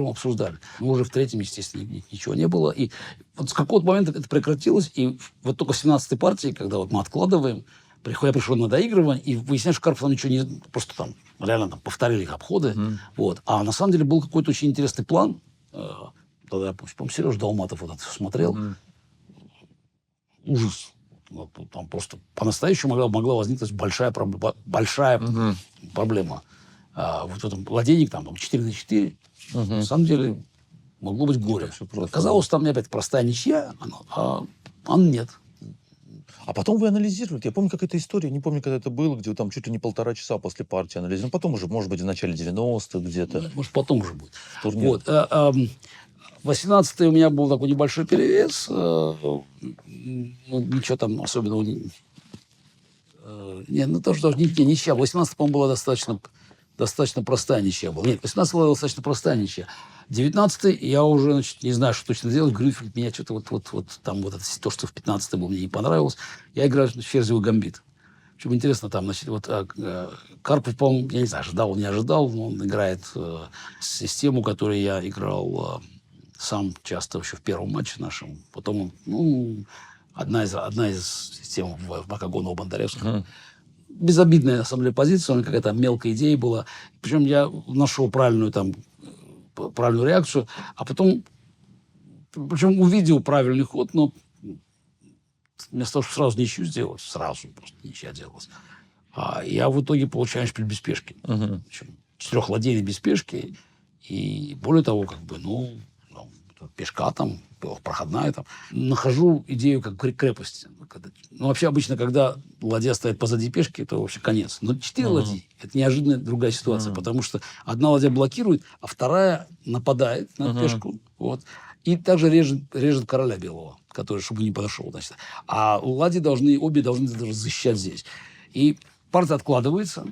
обсуждали. Но уже в третьем, естественно, ничего не было. И вот с какого-то момента это прекратилось, и вот только в 17-й партии, когда вот мы откладываем, я пришел на доигрывание, и выясняешь, что Карпов там ничего не... Просто там реально там повторили их обходы. Вот. А на самом деле был какой-то очень интересный план. Тогда, по-моему, Сережа Долматов вот это все смотрел. Ужас. Вот, там просто по-настоящему могла возникнуть большая проблема. Вот этот ладейник там 4-4. На самом деле могло быть горе. Оказалось, там опять простая ничья, а нет. А потом вы анализируете. Я помню, как эта история, не помню, когда это было, где вы там чуть ли не 1,5 часа после партии анализировали. Потом уже, может быть, в начале 90-х где-то. Может, потом уже будет. Вот. 18-й у меня был такой небольшой перевес. Ничего там особенного не... Нет, тоже ничья. 18-й, по-моему, была достаточно простая ничья была. Нет, 18-й была достаточно простая ничья. 19-й я уже, значит, не знаю, что точно делать. Грюнфельд меня что-то вот там вот это, то, что в 15-й был, мне не понравилось. Я играю в ферзевый гамбит. Причем интересно, там, значит, вот Карпов, по-моему, я не знаю, ожидал, не ожидал, но он играет систему, которую я играл сам часто еще в первом матче нашем. Потом, одна из систем Макогонова Бондаревского. Безобидная, на самом деле, позиция, у меня какая-то мелкая идея была. Причем я нашел правильную реакцию, а потом, причем увидел правильный ход, но вместо того, чтобы сразу ничью сделать, сразу просто ничья делалась. А я в итоге получаю шпиль без пешки. 4-ладейный без пешки. И более того, как бы, пешка там, проходная там. Нахожу идею как крепости. Вообще обычно, когда ладья стоит позади пешки, это вообще конец. Но 4 ладьи – это неожиданная другая ситуация, потому что одна ладья блокирует, а вторая нападает на пешку. Вот. И также режет короля белого, который, чтобы не подошел. Значит. А ладьи обе должны защищать здесь. И партия откладывается.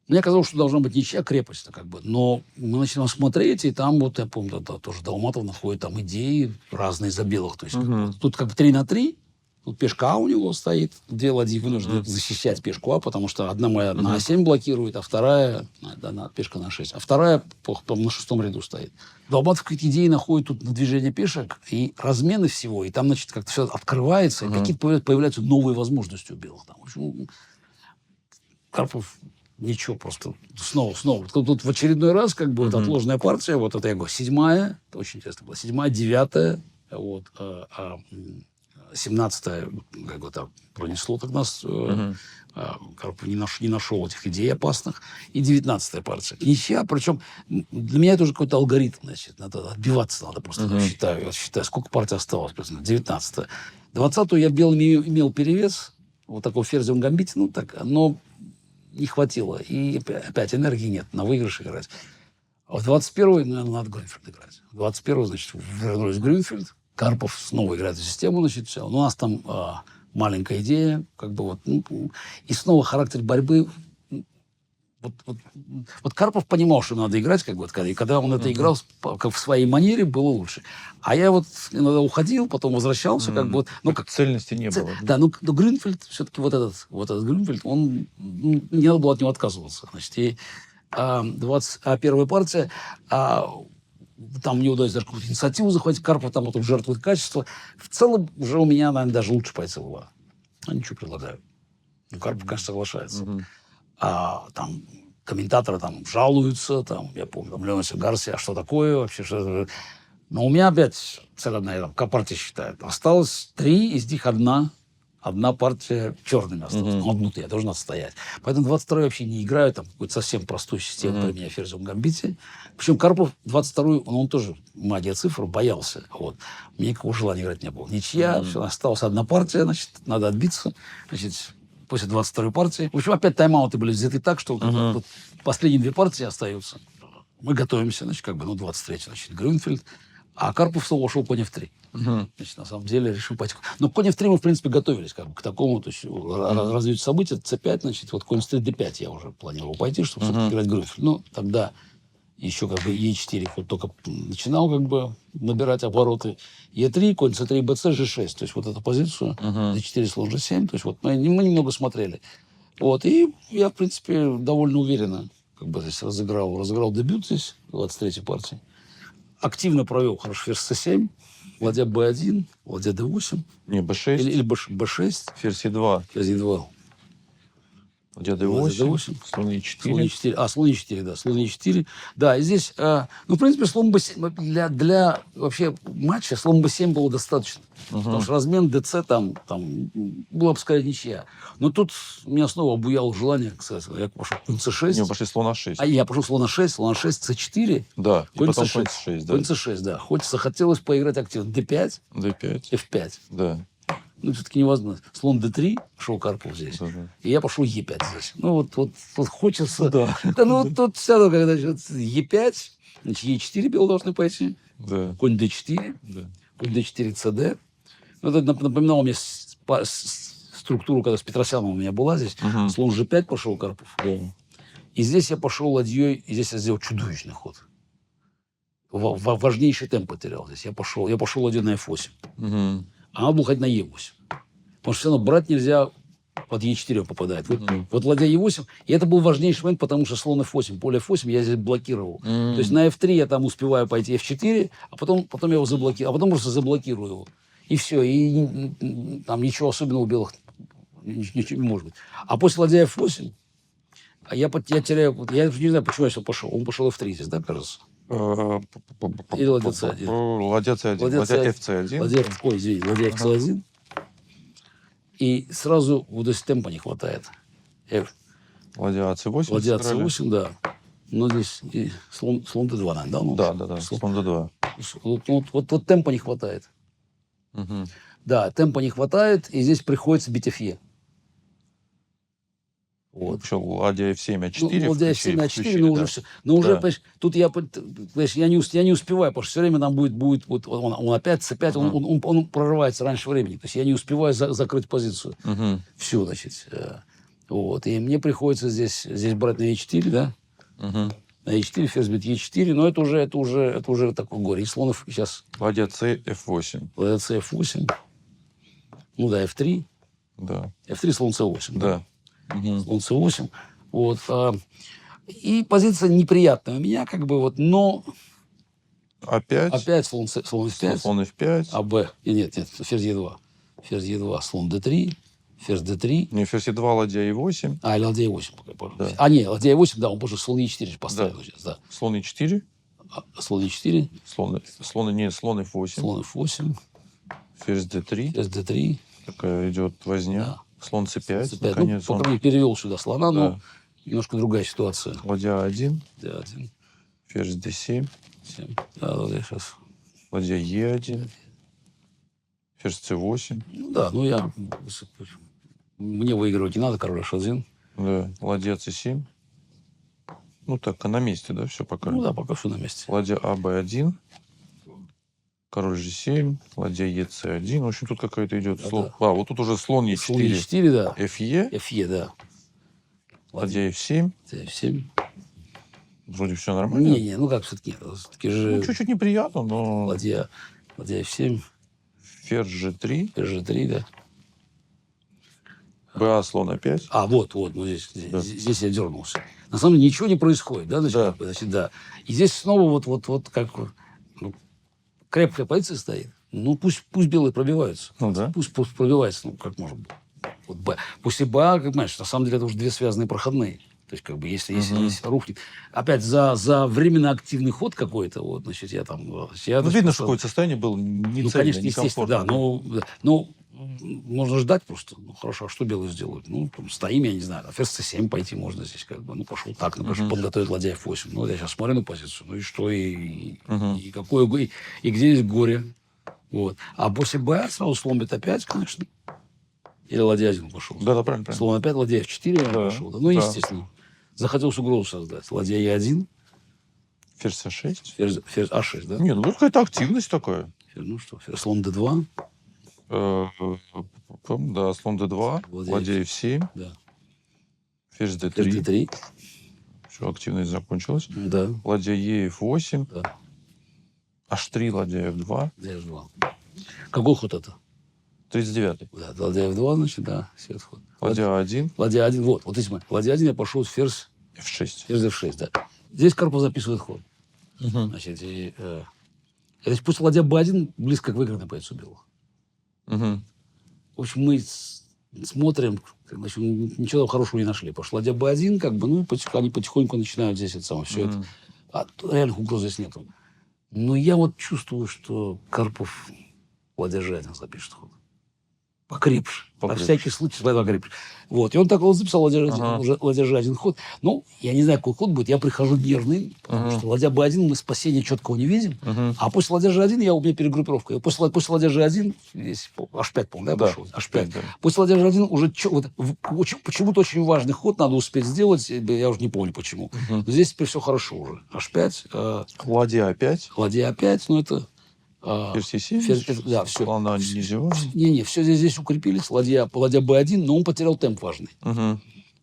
Мне казалось, что должна быть ничья, крепость, как бы. Но мы начинаем смотреть, и там, вот я помню, тоже Долматов находит там идеи разные за белых. То есть тут как бы 3-3, тут пешка у него стоит, 2 ладьи вынуждены защищать пешку А, потому что одна моя на А7 блокирует, а вторая, пешка на 6, а вторая на 6-м ряду стоит. Долматов какие-то идеи находит тут на движение пешек и размены всего, и там, значит, как-то все открывается, и какие-то появляются новые возможности у белых. Там, в общем, Карпов... Ничего, просто снова. Тут в очередной раз, как бы, вот отложенная партия, вот это я говорю, 7-я, это очень интересно было, 7-я, 9-я, вот, 17-я, как бы так пронесло так нас, Карпов не нашел этих идей опасных, и 19-я партия. Ничья, причем для меня это уже какой-то алгоритм, значит, надо отбиваться, надо просто, я считаю, сколько партий осталось, 19-я. 20-ю я белым имел перевес, вот такой в ферзевом гамбите, но не хватило. И опять энергии нет на выигрыш играть. А в 21-й, надо Грюнфельд играть. В 21-й, значит, вернулись в Грюнфельд. Карпов снова играет в систему, значит, все. У нас там маленькая идея, как бы вот. И снова характер борьбы. Вот Карпов понимал, что надо играть, как бы, и когда он это играл как в своей манере, было лучше. А я вот иногда уходил, потом возвращался, как бы вот. Как цельности не было. Да, но Грюнфельд, все-таки вот этот Грюнфельд, он не надо было от него отказываться. Значит, первая партия, там мне удалось даже какую-то инициативу захватить, Карпов там вот жертвует качество. В целом уже у меня, наверное, даже лучше позиция была. А ничего предлагаю. Ну, Карпов, конечно, соглашается. Там комментаторы там жалуются, там, я помню, там, Леонид Гарсия, а что такое вообще? Что... Но у меня опять цель одна, там, партия считает. Осталось 3, из них одна партия черными осталась. Ну, одну-то я должен отстоять. Поэтому 22-й вообще не играю, там какую-то совсем простую систему применяя в ферзевом гамбите. Причем Карпов 22-й, он тоже магия цифр, боялся. Вот. Мне никакого желания играть не было. Ничья, все, осталась одна партия, значит, надо отбиться. Значит, после 22-й партии. В общем, опять тайм-ауты были взяты так, что вот последние 2 партии остаются. Мы готовимся, значит, 23-й, значит, Грюнфельд. А Карпов снова ушел конь f3. Значит, на самом деле решил пойти. Но конь f3 мы, в принципе, готовились к такому, то есть развитию событий. c5, значит, вот конь c3, d5 я уже планировал пойти, чтобы все-таки играть Грюнфельд. Ну, тогда еще e4 ход только начинал набирать обороты. e3, конь c3, bc, g6. То есть вот эту позицию, d4, слон g7. То есть вот мы немного смотрели. Вот, и я, в принципе, довольно уверенно здесь разыграл дебют здесь, 23-й партии. Активно провел, хорошо, ферзь c7, ладья b1, ладья d8. Не, b6. Или b6. Ферзь e2. Ферзь e2. Ладья d8. Слон e4. Слон e4. Слон e4, да. Слон e4. Да, и здесь, в принципе, слон b7, для вообще матча слон b7 было достаточно. Потому что размен dc там была бы, скорее, ничья. Но тут меня снова обуяло желание, кстати, я пошел конь c6. Не, пошли слон a6. Я пошел слон a6, c4. Да, конь и потом c6. конь c6, да. Конь c6, да. Хоть захотелось поиграть активно. d5, d5, f5. да. Ну, все-таки невозможно. Слон d3, шел Карпов здесь. Да. И я пошел e5 здесь. Ну, вот хочется... Да. Тут все равно, когда e5, значит, e4 белые должны пойти. Да. Конь d4. Да. Конь d4, cd. Ну, это напоминало мне структуру, когда с Петросяном у меня была здесь. Слон g5 пошел Карпов. Да. И здесь я пошел ладьей, и здесь я сделал чудовищный ход. Важнейший темп потерял здесь. Я пошел ладьей на f8. А надо было ходить на e8. Потому что все равно брать нельзя, под e4 попадает. Вот ладья e8. И это был важнейший момент, потому что слон f8, поле f8 я здесь блокировал. То есть на f3 я там успеваю пойти f4, а потом я его заблокирую. А потом просто заблокирую его. И все. И там ничего особенного у белых ничего не может быть. А после ладья f8 я теряю... Я не знаю, почему я сюда пошел. Он пошел f3 здесь, да, кажется? Или ладья c1. Ладья c1. Ладья fc1. Ладья fc1. И сразу вот здесь темпа не хватает. Ладья c8. Ладья c8, да. Но здесь и слон d2, наверное, да? Ну, да. Слон d2. Вот темпа не хватает. Да, темпа не хватает, и здесь приходится бить фе. Вот. Еще ладья f7, a4. Ладья f7, a4, но уже все. Но уже, понимаешь, тут я не успеваю, потому что все время там будет вот он опять c5, он прорывается раньше времени. То есть я не успеваю закрыть позицию. Все, значит. Вот. И мне приходится здесь брать на e4, да? На e4, ферзь бьет e4, но это уже такое горе. И слонов сейчас... Ладья c f8. Ладья c f8. Ну да, f3. Да. f3, слон c8. Да. Слон c8. Вот. И позиция неприятная у меня, но... Опять слон f5. Слон f5. А b. Нет, ферзь e2. Ферзь e2, слон d3. Ферзь d3. Не, ферзь e2, ладья e8. Или ладья e8. Да. Нет, ладья e8, да, он позже слон e4 поставил сейчас, да. Слон e4. Слон e4. Слон f8. Слон f8. Ферзь d3. Ферзь d3. Такая идет возня. Да. Слон c5. Наконец, по крайней мере, перевел сюда слона, но немножко другая ситуация. Ладья a1. d1. Ферзь d7. Да, ладья сейчас. Ладья e1. Ферзь c8. Мне выигрывать не надо, король h1. Да, ладья c7. Ну так, на месте, да, все пока? Ну да, пока все на месте. Ладья а b1. Король g7. Ладья ec1. В общем, тут какая-то идет... вот тут уже слон e4. Слон e4, да. Fe, да. Ладья f7. f7. Вроде все нормально. Не, все-таки же... чуть-чуть неприятно, но... Ладья f7. Ферзь g3. Ферзь g3, да. Ба, слон a5. Вот, здесь я дернулся. на самом деле ничего не происходит, да, значит, Да. как бы, значит, да. И здесь снова вот как ну, крепкая позиция стоит. Ну, пусть белые пробиваются. Ну да. Пусть пробивается, ну, как может быть. Вот Б. После БА, как понимаешь, на самом деле это уже две связанные проходные. То есть, как бы, если рухнет. Опять за временно активный ход какой-то, вот, значит, я там... Ну, видно, что какое-то состояние было Ну, нецельное, конечно, естественно, да. некомфортное. Но можно ждать просто. Ну, хорошо, а что белые сделают? Ну, там, стоим, я не знаю, на ферзь c7 пойти можно здесь, как бы. Ну, пошел так, ну, пошел подготовить ладья f8. Ну, я сейчас смотрю на позицию. Ну, и что, и какое, и где здесь горе? Вот. А после Б сразу слон b5, конечно. Или ладья 1 пошел. Да, правильно. Слон опять, ладья f4 Да, пошел. Да. Ну, да. естественно. Захотелось угрозу создать. Ладья e1, Ферзь А6. ферзь а6, да? Не, ну какая-то активность такая. Ну что, слон d2. Да, слон d2, ладья f7, Да. ферзь Ферзь d3. d3. Все, активность закончилась. Да. Ладья e f8, Да. h3, ладья f2, Ладья f2. Какой ход это? 39. Да, ладья f2, значит, да, свет ход. Ладья a1, Ладья 1, вот здесь смотри. Ладья 1 я пошел ферзь f6. f6, да. Здесь Карпов записывает ход. Значит, значит, после ладья b1 близко к выигранной позиции белых. В общем, мы смотрим, значит, ничего хорошего не нашли. Потому что ладья b1, как бы, ну, они потихоньку начинают здесь это самое, все это. А реальных угроз здесь нету. Но я вот чувствую, что Карпов ладья g1 запишет ход. Покрепше. На всякий случай покрепше. Вот. И он так вот записал ладья g1 ход. Ну, я не знаю, какой ход будет. Я прихожу нервный, потому что ладья b1 мы спасения четкого не видим. А после ладья g1 у меня перегруппировка. После ладья g1 здесь h5, по-моему, да, пошел? H5. Да. После ладья g1 уже почему-то очень важный ход надо успеть сделать. Я уже не помню, почему. Но здесь теперь все хорошо уже. H5. Ладья a5. Ладья a5, ну это... Ферзь e7. Да, все. Слона не зевает. Не, все здесь укрепились. Ладья b1, но он потерял темп важный.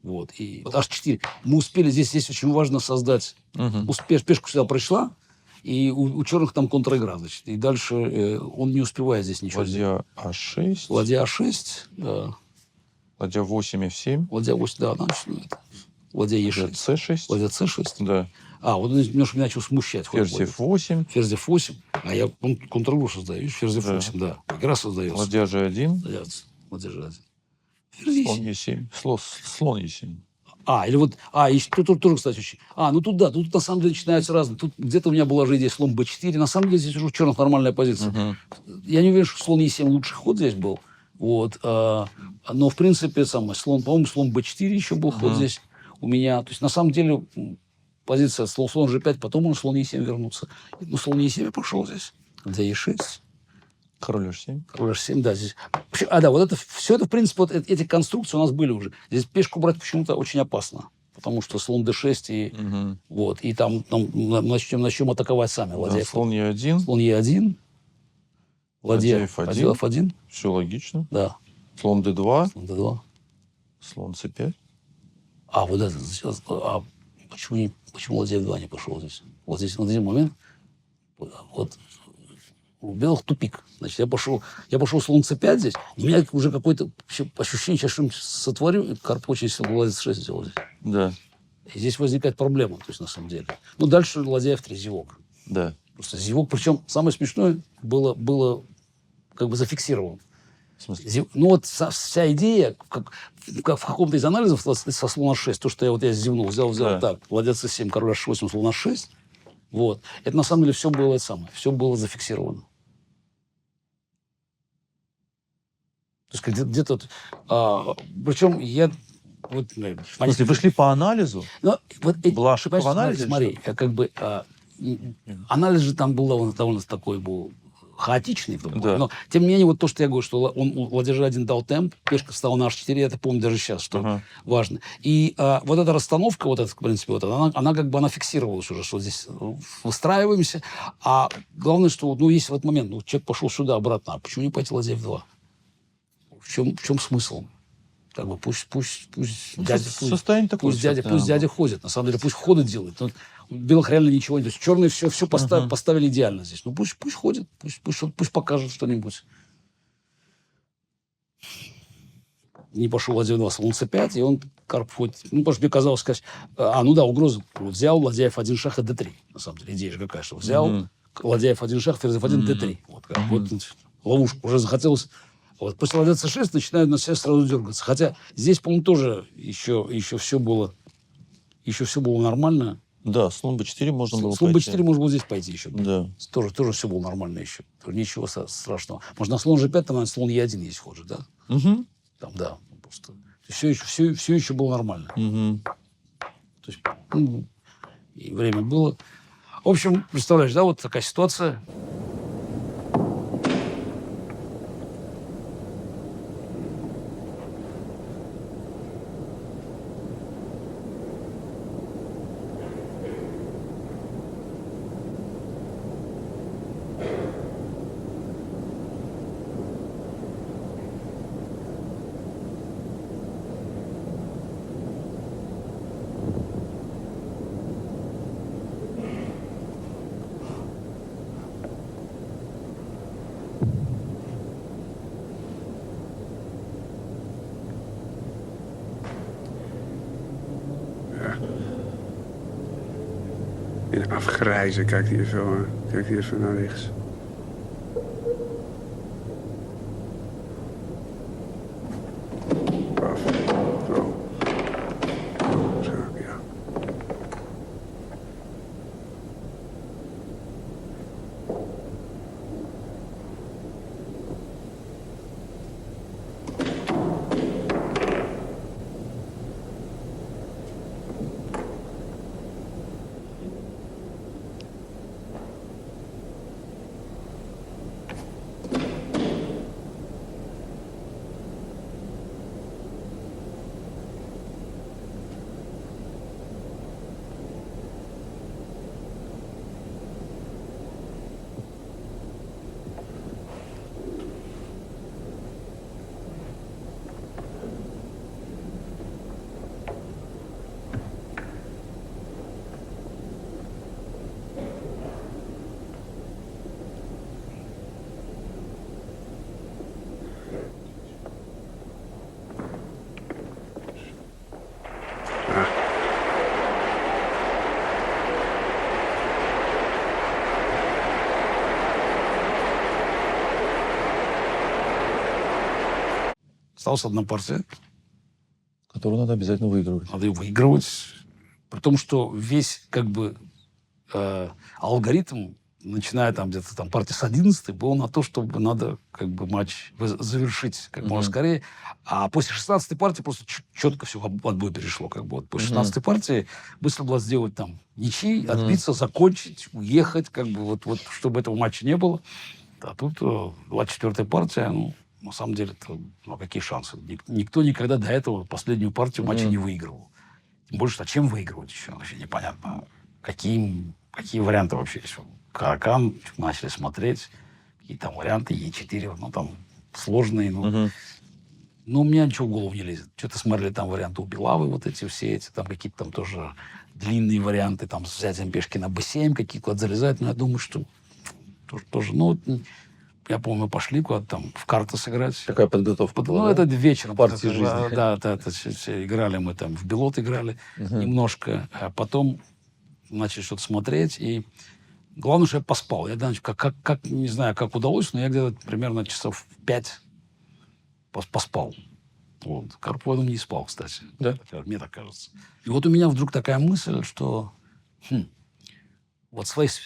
Вот. И вот h4. Мы успели, здесь очень важно создать... Пешку сюда пришла, и у черных там контр-игра, значит. И дальше он не успевает здесь ничего. Ладья a6. Ладья a6. Ладья 8 f7. Ладья 8, да, значит, ну, это. Ладья e6. c6. Ладья c6. Да. Вот он немножко начал смущать. Ферзь f8. Ферзь f8. А я контр-игру создаю. Видишь, ферзь f8, да. Игра создается. Ладья g1. Ладья g1. Слон e7. Слон e7. Или вот... И тут тоже, кстати, очень... Ну тут да, тут на самом деле начинаются разные. Тут где-то у меня была же идея слон b4. На самом деле здесь уже у черных нормальная позиция. Я не уверен, что слон e7 лучший ход здесь был. Вот. Но, в принципе, слон, по-моему, слон b4 еще был ход здесь у меня. То есть, на самом деле... Позиция слон g5, потом он слон e7 вернуться. Ну, слон e7 я пошел здесь. Ладья e6. Король h7. Король h7, да. Здесь. Вот это, все это, в принципе, вот эти конструкции у нас были уже. Здесь пешку брать почему-то очень опасно. Потому что слон d6 и... Вот. И там начнем атаковать сами. Ладья слон e1. Слон e1. Ладья f1. Все логично. Да. Слон d2. Слон d2. Слон c5. Вот это сейчас... Почему ладья f2 не пошел здесь? Вот здесь момент. Вот у белых тупик. Значит, я пошел слон c5 здесь. И у меня уже какое-то ощущение, сейчас что-нибудь сотворю. И Карп очень сильно ладья c6 сделал здесь. Да. И здесь возникает проблема, то есть на самом деле. Ну, дальше ладья f3, зевок. Да. Просто зевок. Причем самое смешное было как бы зафиксировано. В смысле? Ну, вот вся идея, в каком-то из анализов со слона 6, то, что я зевнул, взял так, ладья c7, король h8, слон h6, вот. Это на самом деле все было зафиксировано. То есть где-то... причем я... Вот, в смысле, вы шли по анализу? Была ошибка в анализе? Смотри, анализ же там был довольно такой был... хаотичный. Да. Но, тем не менее, вот то, что я говорю, что он ладья g1 дал темп, пешка встала на h4, я это помню даже сейчас, что важно. И вот эта расстановка, вот эта, в принципе, вот она как бы она фиксировалась уже, что здесь выстраиваемся. А главное, что, есть в этот момент, человек пошел сюда, обратно, а почему не пойти ладья f2? В чем смысл? Как бы пусть дядя ходит. На самом деле, пусть ходы делает. Но у белых реально ничего нет. То есть черные все поставили идеально здесь. Ну пусть ходит, пусть покажет что-нибудь. не пошел ладья 2, слон c5, и он, Карпов, ну, потому что мне казалось сказать, угрозу взял, ладья f1 шах и d3. На самом деле, идея же какая, что взял, ладья f1 шах, ферзь f1, d3. Вот ловушку уже захотелось. Вот. После ладья c6 начинают на себя сразу дергаться. Хотя здесь, по-моему, тоже еще все было нормально. Да, слон b4 можно было слон пойти. b4 можно было здесь пойти еще. Да. Тоже все было нормально еще. Тоже ничего страшного. Можно на слон g5, там на слон e1 есть ход же, да? Угу. Там, да. Просто все еще было нормально. Угу. То есть, и время было. В общем, представляешь, да, вот такая ситуация. In afgrijzen kijkt hij even naar rechts. Paf. Zo. Zo, ja. Осталась одна партия. Которую надо обязательно выигрывать. Надо ее выигрывать. При том, что весь алгоритм, начиная там где-то там партия с 11, был на то, чтобы надо матч завершить как можно скорее. А после 16-й партии просто четко все в отбой перешло. После 16-й партии быстро было сделать там ничьи, отбиться, закончить, уехать, чтобы этого матча не было. А тут 24-я партия, на самом деле, какие шансы? Никто никогда до этого последнюю партию матча не выигрывал. Тем больше, чем выигрывать еще? Вообще непонятно. Какие варианты вообще есть? Каракан начали смотреть. Какие там варианты? Е4, там сложные. Но у меня ничего в голову не лезет. Что-то смотрели там варианты у Белавы, там какие-то там тоже длинные варианты, там с взятием пешки на b7, какие-то залезать. Но я думаю, что тоже, я помню, мы пошли куда-то там в карты сыграть. Какая подготовка была? Это вечером. Партии жизни. Да, играли мы там, в Белот играли немножко. А потом начали что-то смотреть. И главное, что я поспал. Я не знаю, как удалось, но я где-то примерно часов 5 поспал. Карпов, я думаю, не спал, кстати. Да? Мне так кажется. И вот у меня вдруг такая мысль, что...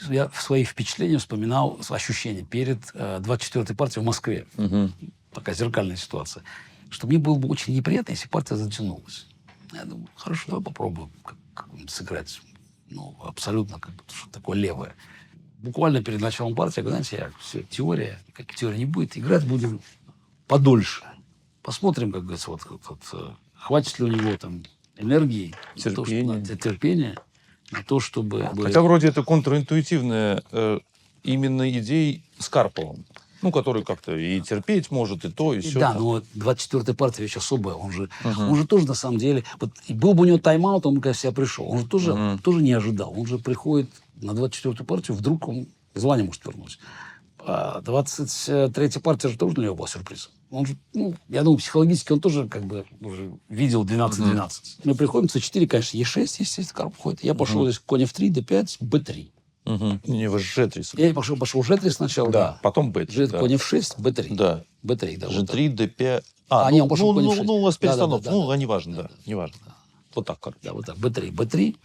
я свои впечатления вспоминал, ощущения перед 24-й партией в Москве. Такая зеркальная ситуация. Что мне было бы очень неприятно, если партия затянулась. Я думаю, хорошо, давай попробуем как-нибудь сыграть. Абсолютно что-то такое левое. Буквально перед началом партии, я говорю, знаете, теория, никакой теории не будет. Играть будем подольше. Посмотрим, как говорится, хватит ли у него там энергии, терпения. На то, чтобы... Хотя вроде это контринтуитивная именно идея с Карповым. Который как-то и терпеть может, и то, и все. Да, но 24-я партия вещь особая. Он же тоже, на самом деле... был бы у него тайм-аут, он бы, конечно, себя пришел. Он же тоже не ожидал. Он же приходит на 24-ю партию, вдруг он звание может вернуть. А 23-я партия же тоже для него была сюрприз. Он же, ну, я думаю, психологически он тоже как бы уже видел 12-12. Мы приходим, c4, конечно, e6, естественно, карп ходит. Я пошел здесь конь f3, d5, b3. Не, вы g3. Я пошел g3 сначала, да. Потом b3. Да. Конь f6, b3. Да. b3, да. Вот g3, d5. не, он пошел конь f6. Ну, у вас перестановка. Да, да, неважно, да, да. Неважно. Вот так, короче. Да, вот так, b3, b3.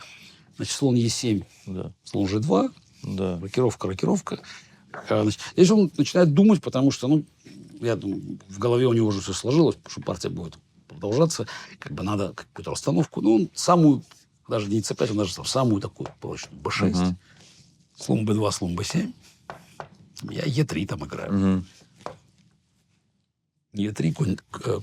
Значит, слон e7, Да. слон g2. Да. Рокировка. Значит, здесь он начинает думать, потому что, ну, я думаю, в голове у него уже все сложилось, потому что партия будет продолжаться. Как бы надо какую-то расстановку. Ну, он самую, даже не c5, он даже там самую такую прочную, b6. Слон b2, слон b7. Я e3 там играю. e3,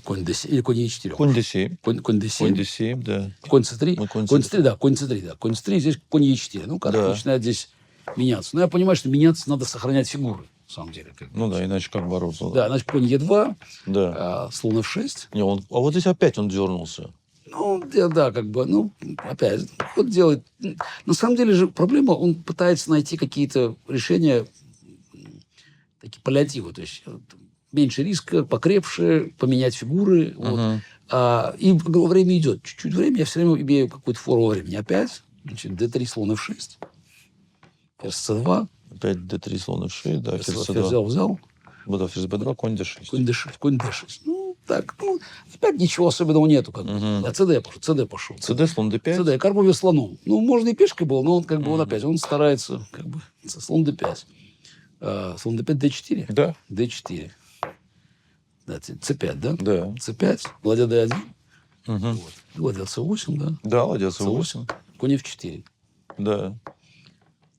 конь d7, или конь e4. Конь d7. Конь d7. Конь d7, да. Конь c3. Ну, конь Конь c3, да, конь c3, да. Конь c3, здесь конь e4. Ну, как Да. начинает здесь меняться. Но я понимаю, что меняться надо сохранять фигуры, на самом деле. Ну да, иначе как бороться? Да, значит, конь e2, Да. слон f6. Не, а вот здесь опять он дернулся. Ну, да, как бы, ну, опять, ход делает. На самом деле же проблема, он пытается найти какие-то решения, такие паллиативы, то есть меньше риска, покрепше, поменять фигуры. Вот. И время идет. Чуть-чуть время, я все время имею какую-то фору времени. Опять, значит, d3, слон f6, ферзь c2. Опять d3, слон f6, да, ферзь Ферзь c2. взял. Да, ферзь b2, конь d6. Конь d6. Ну, так, ну, опять ничего особенного нету. Как бы. А cd пошел. cd, слон d5. cd, Карпов вел слоном. Ну, можно и пешкой был, но он как бы он опять, он старается, как бы, слон d5. Слон d5, d4. Да. d4. Да, c5, да? Да. c5, ладья d1. Вот. Ладья c8, да? Да, ладья c8. Конь f4. Да.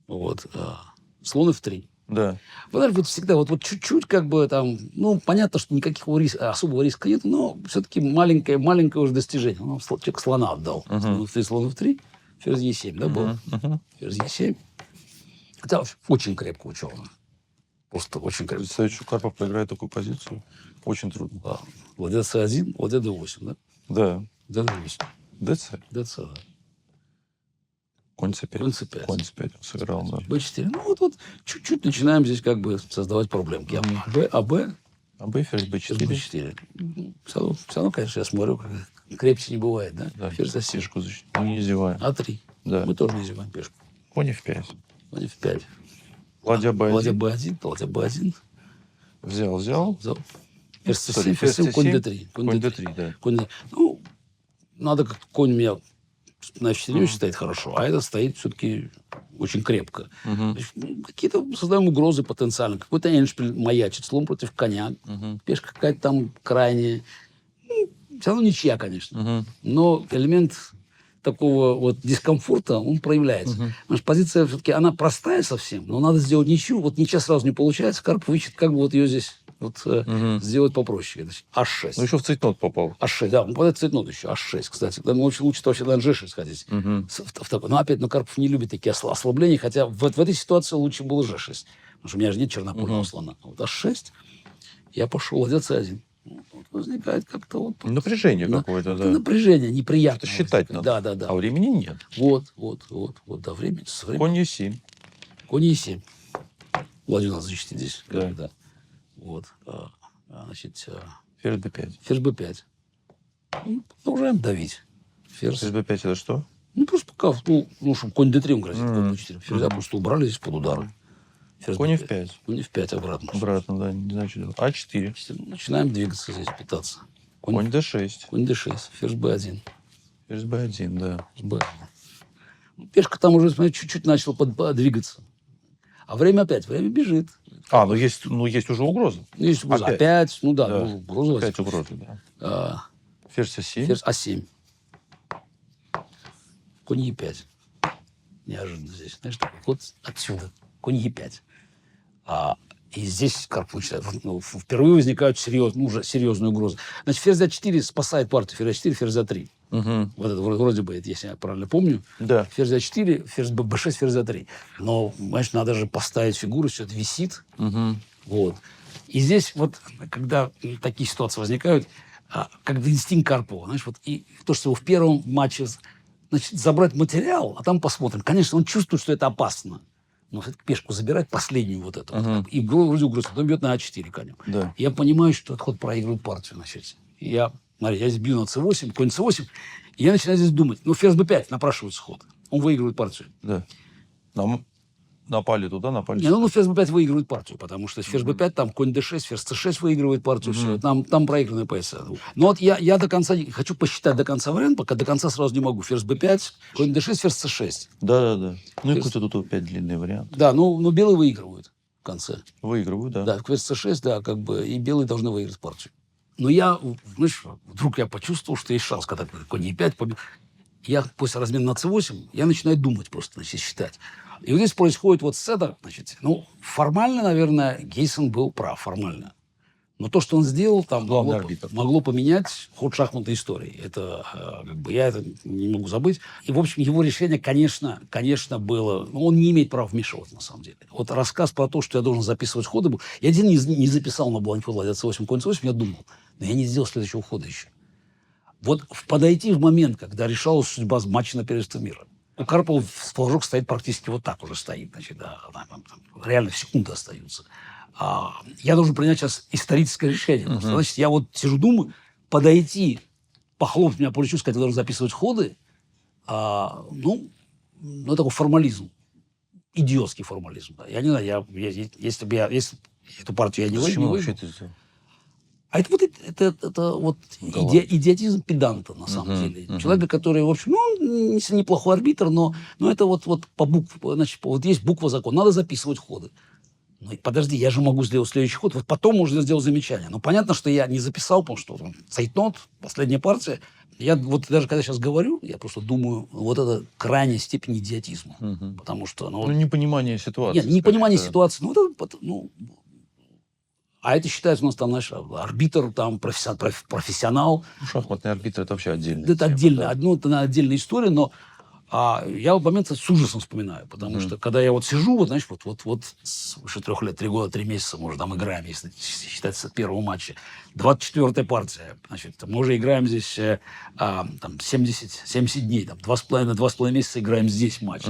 Вот. Слон f3. Да. Вы знаете, вот всегда вот чуть-чуть как бы там, ну, понятно, что никакого особого риска нет, но все-таки маленькое уже достижение. Ну, человек слона отдал. Слон f3, ферзь e7, да, был? Ферзь e7. Хотя очень крепко учел. Просто очень крепко. Представить, что Карпов проиграет такую позицию, очень трудно. Да. Ладья c1, ладья d8, да? Да. d8. dc. dc, да. Конь c5. Конь c5. Конь c5 сыграл, да. b4. Ну, вот чуть-чуть начинаем здесь как бы создавать проблемки. АБ, А b, ферзь ферзь b4. b4. Все равно, конечно, я смотрю, как крепче не бывает, да? Да, Ферзь c7. пешку защитить. Ну, не зеваем. А3. Да. Мы тоже не зеваем пешку. Конь f5. Конь f5. Ладья b1. Ладья b1, ладья b1. Взял. Взял. Ферзь Sorry, c7, ферзь c7, конь C7, d3. Конь d3, да. Конь d3. Ну, надо как конь у меня на f4 стоит хорошо, а это стоит все-таки очень крепко. Значит, какие-то создаем угрозы потенциально. Какой-то эндшпиль маячит, слон против коня. Пешка какая-то там крайняя. Ну, все равно ничья, конечно. Но элемент такого вот дискомфорта, он проявляется. Потому что позиция все-таки, она простая совсем, но надо сделать ничью. Вот ничья сразу не получается. Карпов ищет, как бы вот ее здесь вот, сделать попроще. Значит, h6. Ну, еще в цейтнот попал. h6, да, он попадает в цейтнот еще, h6, кстати. Да, лучше вообще на g6 ходить. Но опять, Карпов не любит такие ослабления, хотя в этой ситуации лучше было g6. Потому что у меня же нет чернопольного слона. Вот h6, я пошел, ладья c1. Вот возникает как-то вот... Напряжение какое-то, да. Напряжение неприятное. Что считать надо. Да. А времени нет. Вот, да, время. Конь e7. Конь e7. Ладья у нас защитит здесь. Да. Да. Вот. Значит, Ферзь b5. ферзь b5. Ну, продолжаем давить. Ферзь b5 это что? Ну, просто пока, чтобы конь d3 он грозит, конь b4. Ферзя просто убрали здесь под удары. Ферзь Конь b5. f5. Конь f5 обратно. Обратно, да, не знаю, что делать. А4. Начинаем двигаться здесь, пытаться. Конь d6. Конь d6. Ферзь b1. Ферзь b1, да. b1. Пешка там уже, смотри, чуть-чуть начала двигаться. А время бежит. Ну есть уже угроза. Есть угроза. Опять, Да. угроза. Опять угроза, да. Ферзь a7. Ферзь а7. Конь e5. Неожиданно здесь. Знаешь, вот отсюда. Конь e5. И здесь Карпов начинает. Впервые возникают серьезные угрозы. Значит, ферзь а4 спасает партию. Ферзь а4, ферзь а3. Вот это вроде бы, если я правильно помню. Да. Ферзь а4, ферзь b6, ферзь а3. Но, понимаешь, надо же поставить фигуру, все это висит. Вот. И здесь вот, когда такие ситуации возникают, как инстинкт Карпова, знаешь, вот и то, что его в первом матче, значит, забрать материал, а там посмотрим. Конечно, он чувствует, что это опасно. но все-таки пешку забирать, последнюю вот эту. И вроде угроза, потом бьет на А4 конем. Да. Я понимаю, что этот ход проигрывает партию. Значит. Смотри, я здесь бью на С8, конь С8, и я начинаю здесь думать. Ну, ферзь Б5 напрашивается ход. Он выигрывает партию. Да. Нам напали туда, напали Не, ну, ферзь Б5 выигрывает партию, потому что ферзь Б5, там конь Д6, ферзь С6 выигрывает партию, все. Там проигранная позиция. Но вот я до конца, хочу посчитать до конца вариант, пока до конца сразу не могу. Ферзь Б5, конь Д6, ферзь С6. Да. Ну, и какой-то тут опять длинный вариант. Да, ну белые выигрывают в конце. Выигрываю, да. Да, ферзь С6, да, как бы, и белые должны выиграть партию. Но я, знаешь, вдруг я почувствовал, что есть шанс, когда конь Е5, я после размена на С8, я начинаю думать просто, значит, считать. И вот здесь происходит вот сцена, значит, ну, формально, наверное, Гейсон был прав, формально. Но то, что он сделал, там могло поменять ход шахматной истории. Это, как бы, я это не могу забыть. И, в общем, его решение, конечно, было... Ну, он не имеет права вмешиваться, на самом деле. Вот рассказ про то, что я должен записывать ходы был... Я один не записал на бланке ладья C8, конь C8, я думал. Но я не сделал следующего хода еще. Вот подойти в момент, когда решалась судьба матча на первенство мира. У Карпова флажок стоит практически вот так уже стоит. Значит, да, там реально секунды остаются. Я должен принять сейчас историческое решение. Значит, я вот сижу, думаю, подойти, похлопать меня по плечу, сказать, я должен записывать ходы. Ну, такой формализм. Идиотский формализм. Да. Я не знаю, если эту партию я не выиграю... вообще это сделал? А это вот идиотизм педанта, на самом деле. Человека, который, в общем, неплохой арбитр, но это вот по букве, значит, вот есть буква закона, надо записывать ходы. Ну, подожди, я же могу сделать следующий ход, вот потом можно сделать замечание. Но понятно, что я не записал, потому что цейтнот, последняя партия. Я вот даже когда сейчас говорю, я просто думаю, вот это крайняя степень идиотизма. Потому что... Ну, непонимание ситуации. Нет, непонимание ситуации. А это считается у нас там, знаешь, арбитр, там, профессионал. Шахматный арбитр – это вообще отдельно. Это отдельно, это отдельная история, но я в момент с ужасом вспоминаю, потому что, когда я вот сижу, вот, знаешь, вот свыше 3 лет, 3 года, 3 месяца, мы уже там играем, если считать с первого матча. 24-я партия, значит, мы уже играем здесь там 70 дней, там 2,5 месяца играем здесь матч.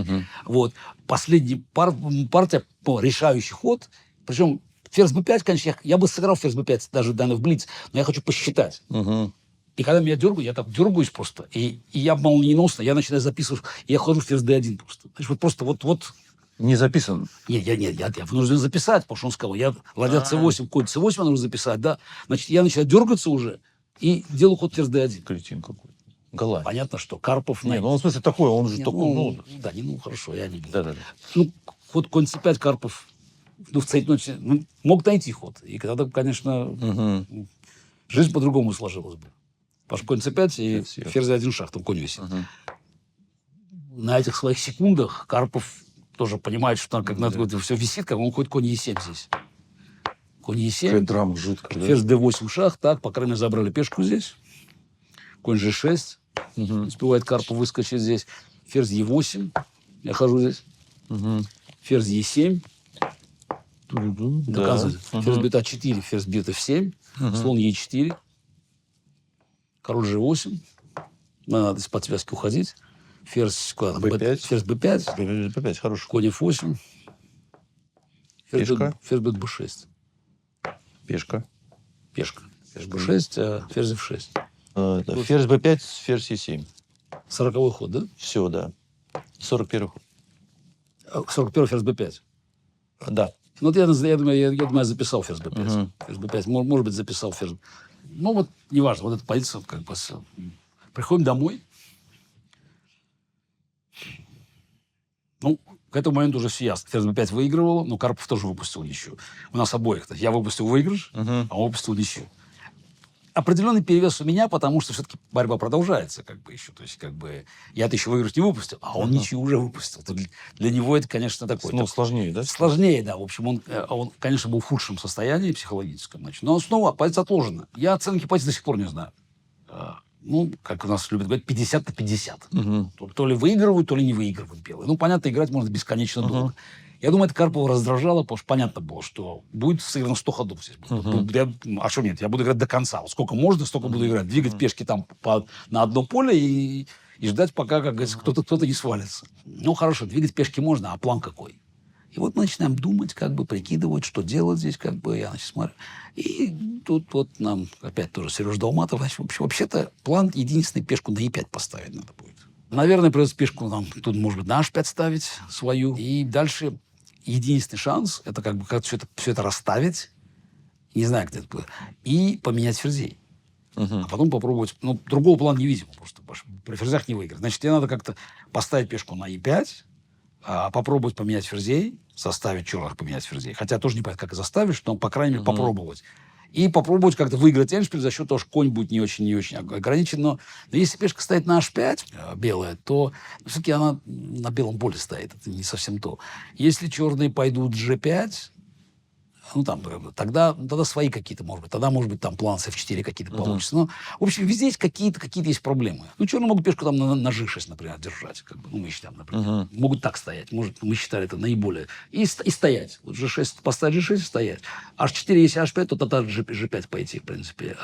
Вот. Последняя партия, решающий ход, причем ферзь b5, конечно, я бы сыграл ферзь b5 даже в блиц, но я хочу посчитать. И когда меня дергают, я так дергаюсь просто. И я молниеносно, я начинаю записывать. Я хожу в ферзь d1 просто. Значит, вот просто вот... Не записан? Нет, я вынужден записать, потому что он сказал, я ладья c8, конь c8 я нужно записать, да. Значит, я начинаю дергаться уже и делаю ход ферзь d1. Кретин какой. Голландец. Понятно, что Карпов... Нет, ну он в смысле такой, он же такой... Да, хорошо, я не буду. Да. Ну, ход конь c5 Карпов... в цейтноте мог найти ход. И тогда, конечно, жизнь по-другому сложилась бы. Потому что конь c5 и ферзь d1 шах, там конь висит. На этих своих секундах Карпов тоже понимает, что когда все висит, как он ходит конь e7 здесь. Конь e7. Какая драма жуткая. Ферзь d8 шах, так, по крайней мере, забрали пешку здесь. Конь g6. Успевает Карпов выскочить здесь. Ферзь e8. Я хожу здесь. Ферзь e7. Доказывает. Ферзь бьет А4, ферзь бьет F7, слон Е4, король G8. Надо из подсвязки уходить. Ферзь B5. Ферзь B5. B5, хороший. Конь F8. Пешка. Ферзь бьет B6. Пешка. Ферзь B6, ферзь F6. Ферзь B5, ферзь E7. 40-й ход, да? Все, да. 41-й ход. 41-й ферзь B5. Да. Ну, вот я думаю, я записал ферзь b5. Ферзь b5. Может быть, записал ферзь. Ну, вот, неважно. Вот эта позиция, как бы... Приходим домой. Ну, к этому моменту уже все ясно. Ферзь b5 выигрывал, но Карпов тоже выпустил ничью. У нас обоих. Я выпустил выигрыш, а он выпустил ничью. Определенный перевес у меня, потому что все-таки борьба продолжается, как бы еще. То есть, как бы, я-то еще выигрыш не выпустил, а он ничью уже выпустил. Для него это, конечно, такое. Ну, сложнее, да? Сложнее, да. В общем, он, конечно, был в худшем состоянии психологическом. Значит, но снова позиция отложена. Я оценки позиции до сих пор не знаю. Ну, как у нас любят говорить, 50 на 50. То ли выигрывают, то ли не выигрывают белые. Ну, понятно, играть можно бесконечно долго. Я думаю, это Карпова раздражало, потому что понятно было, что будет сыграно 100 ходов здесь. А что нет? Я буду играть до конца. Вот сколько можно, столько буду играть. Двигать пешки там на одно поле и ждать, пока, как говорится, кто-то не свалится. Ну, хорошо, двигать пешки можно, а план какой? И вот мы начинаем думать, как бы прикидывать, что делать здесь, как бы я, значит, смотрю. И тут вот нам опять тоже Сережа Долматов, значит, вообще-то план единственный, пешку на e5 поставить надо будет. Наверное, придется пешку нам тут, может быть, на h5 ставить свою. И дальше единственный шанс, это как бы все это расставить, не знаю, где это будет, и поменять ферзей. А потом попробовать... Ну, другого плана не видим просто. При ферзях не выиграть. Значит, тебе надо как-то поставить пешку на e5, попробовать поменять ферзей, заставить черных поменять ферзей. Хотя тоже не понятно, как заставишь, но, по крайней мере, попробовать. И попробовать как-то выиграть эндшпиль за счет того, что конь будет не очень ограничен. Но если пешка стоит на h5, белая, то все-таки она на белом поле стоит. Это не совсем то. Если черные пойдут g5... Ну, там, тогда свои какие-то, может быть. Тогда, может быть, там план с f4 какие-то получится. Но, в общем, везде есть какие-то есть проблемы. Ну, черные могут пешку там на g6, например, держать. Как бы, ну, мы считаем, например. Могут так стоять. Может, мы считали это наиболее. И стоять. Вот g6, поставить g6 и стоять. h4, если h5, то тогда g5 пойти, в принципе.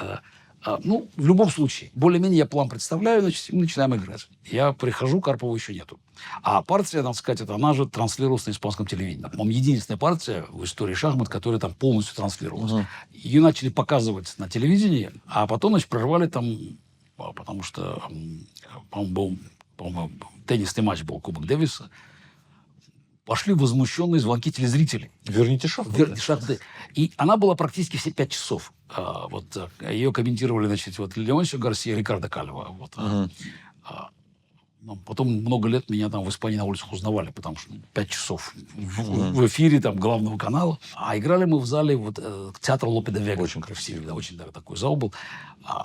Ну, в любом случае, более-менее я план представляю, значит, мы начинаем играть. Я прихожу, Карпова еще нету. А партия, надо сказать, она же транслировалась на испанском телевидении. По-моему, единственная партия в истории шахмат, которая там полностью транслировалась. Ее начали показывать на телевидении, а потом, значит, прервали там, потому что, по-моему, теннисный матч был, Кубок Дэвиса. Пошли возмущенные звонки телезрителей. Верните шахматы. Верните шахматы. И она была практически все 5 часов. Ее комментировали, значит, вот Леонсио Гарсия и Рикардо Кальва. Потом много лет меня там в Испании на улицах узнавали, потому что 5 часов в эфире там главного канала. А играли мы в зале театра Лопе де Вега. Очень красивый. Да, очень такой зал был.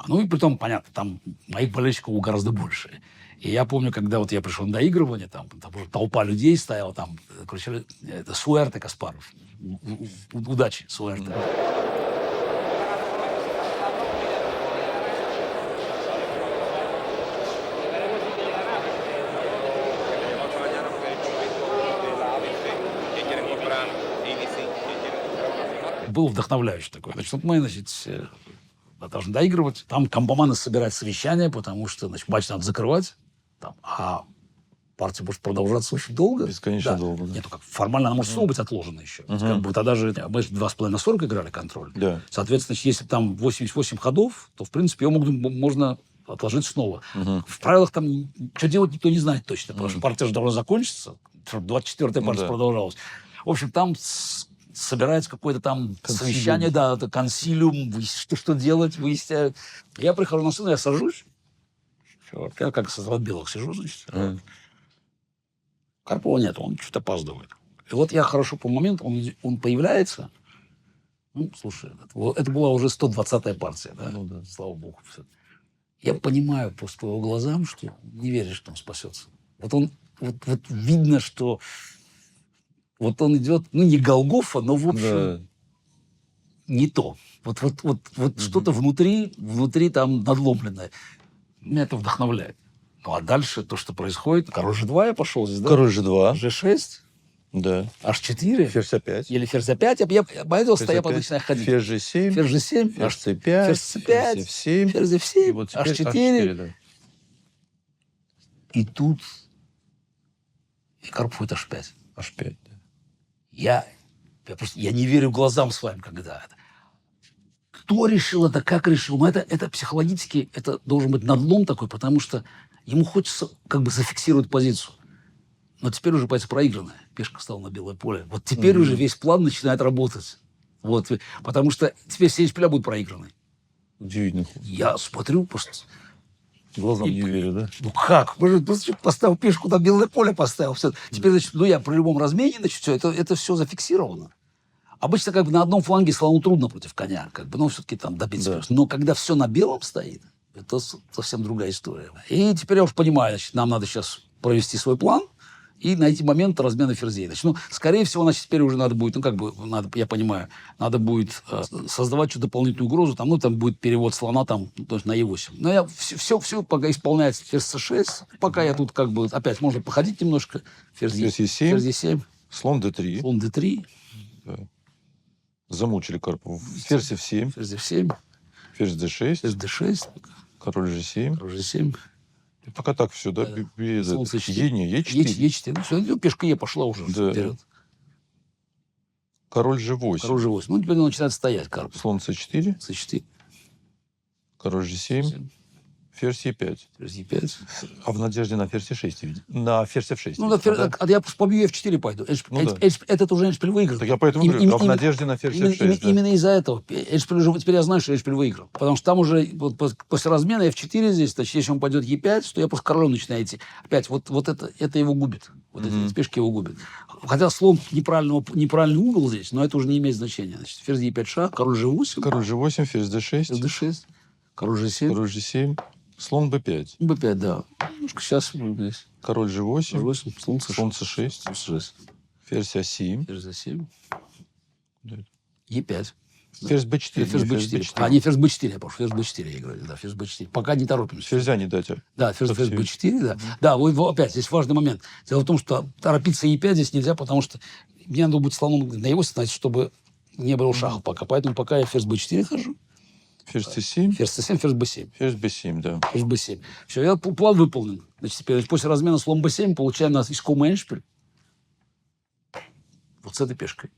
Ну и притом, понятно, там моих болельщиков было больше. И я помню, когда вот я пришел на доигрывание, там уже толпа людей стояла, там кричали, это Суэрте Каспаров. Удачи, Суэрте. Был вдохновляющий такой. Значит, вот мы, значит, должны доигрывать. Там компоманы собирать совещание, потому что, значит, матч надо закрывать. Там, а партия может продолжаться очень долго. Бесконечно долго. Да. Нет, как формально она может снова быть отложена еще. Как бы, тогда же мы 2,5/40 играли контроль. Да. Соответственно, если там 88 ходов, то, в принципе, ее можно отложить снова. В правилах там что делать никто не знает точно, потому что партия же должна закончиться, чтобы 24-я партия продолжалась. В общем, там собирается какое-то там совещание, да, это консилиум, что делать, выясняют. Я прихожу на сцену, я сажусь. Я как от белых сижу, значит. Карпова нет, он что-то опаздывает. И вот я хорошо по моменту, он появляется. Ну, слушай, это была уже 120-я партия, да? Ну, да. Слава богу. Я понимаю просто по его глазам, что не веришь, что он спасется. Вот видно, что вот он идет, ну, не Голгофа, но, в общем, не то. Вот что-то внутри там надломленное. Меня это вдохновляет. Ну, а дальше то, что происходит. Король G2 я пошел здесь, да? Король G2. G6. Да. H4. Ферзь А5. Или ферзь А5. Я начинаю ходить. Ферзь G7. Ферзь G7. Ферзь C5. Ферзь C5. Ферзь F7. Ферзь F7. И вот теперь H4. да. И тут Карпов это H5. H5, да. Я не верю глазам своим, когда это. Кто решил это, как решил? Но это психологически, это должен быть надлом такой, потому что ему хочется как бы зафиксировать позицию. Но теперь уже позиция проигранная. Пешка стала на белое поле. Вот теперь уже весь план начинает работать. Вот, потому что теперь все эндшпиля будут проиграны. Удивительно. Я смотрю просто... Глазам не верю, да? Ну как? Может, просто поставил пешку, там белое поле поставил. Все. Теперь, значит, я при любом размене, значит, все, это все зафиксировано. Обычно как бы на одном фланге слону трудно против коня, как бы, но все-таки там добиться. Да. Но когда все на белом стоит, это совсем другая история. И теперь я уже понимаю, значит, нам надо сейчас провести свой план и найти момент размена ферзей. Значит, ну, скорее всего, значит, теперь уже надо будет, я понимаю, надо будет создавать что-то дополнительную угрозу, там будет перевод слона там, то есть на e8. Но я все пока исполняется ферзь c6, пока я тут как бы, опять можно походить немножко. Ферзь e7. Слон d3. Слон d3. Да. Замучили Карпова. Ферзь F7. Ферзь F7. Ферзь D6. Ферзь D6. Король G7. Король G7. И пока так все, да? Без Солнце Е4. E4. Ну, все, пешка Е пошла уже вперед. Король G8. Король G8. Ну, теперь он начинает стоять, Карп. Слон C4. C4. Король G7. Ферзь E5. Ферзь E5. А в надежде на ферзь E6, видите? На ферзь F6. Ну, видите, да, я просто побью F4 пойду. Ну да. Этот уже Эшпиль выиграл. Так я поэтому говорю, а в надежде на ферзь F6. Да. Именно из-за этого. Эшпиль уже, теперь я знаю, что Эшпиль выиграл. Потому что там уже вот, после размена F4 здесь, значит, если он пойдет E5, то я просто королем начинаю идти. Опять, вот это его губит. Вот эти пешки его губят. Хотя слон неправильный угол здесь, но это уже не имеет значения. Значит, ферзь E5 шаг, король G8. Король G8, ферзь D6. Ферзь D6. Король G7. Король G7. Слон B5. B5, да. Немножко сейчас здесь. Король G8. G8, слон C6. Слон C6. C6. Ферзь А7. Ферзь A7. Да. E5. Ферзь B4. Ферзь B4. А, не, ферзь B4, я прошу. Ферзь B4 я играю. Да, ферзь B4. Пока не торопимся. Ферзя не дать. Да, ферзь B4, да. Да, вот опять, здесь важный момент. Дело в том, что торопиться E5 здесь нельзя, потому что мне надо будет слоном на его становиться, чтобы не было шахов пока. Поэтому пока я ферзь B4 хожу. Ферзь C7. Ферзь C7, ферзь B7. Ферзь B7, да. Ферзь B7. Все, я план выполнен. Значит, теперь после размена слон B7 получаем у нас искомый эндшпиль. Вот с этой пешкой.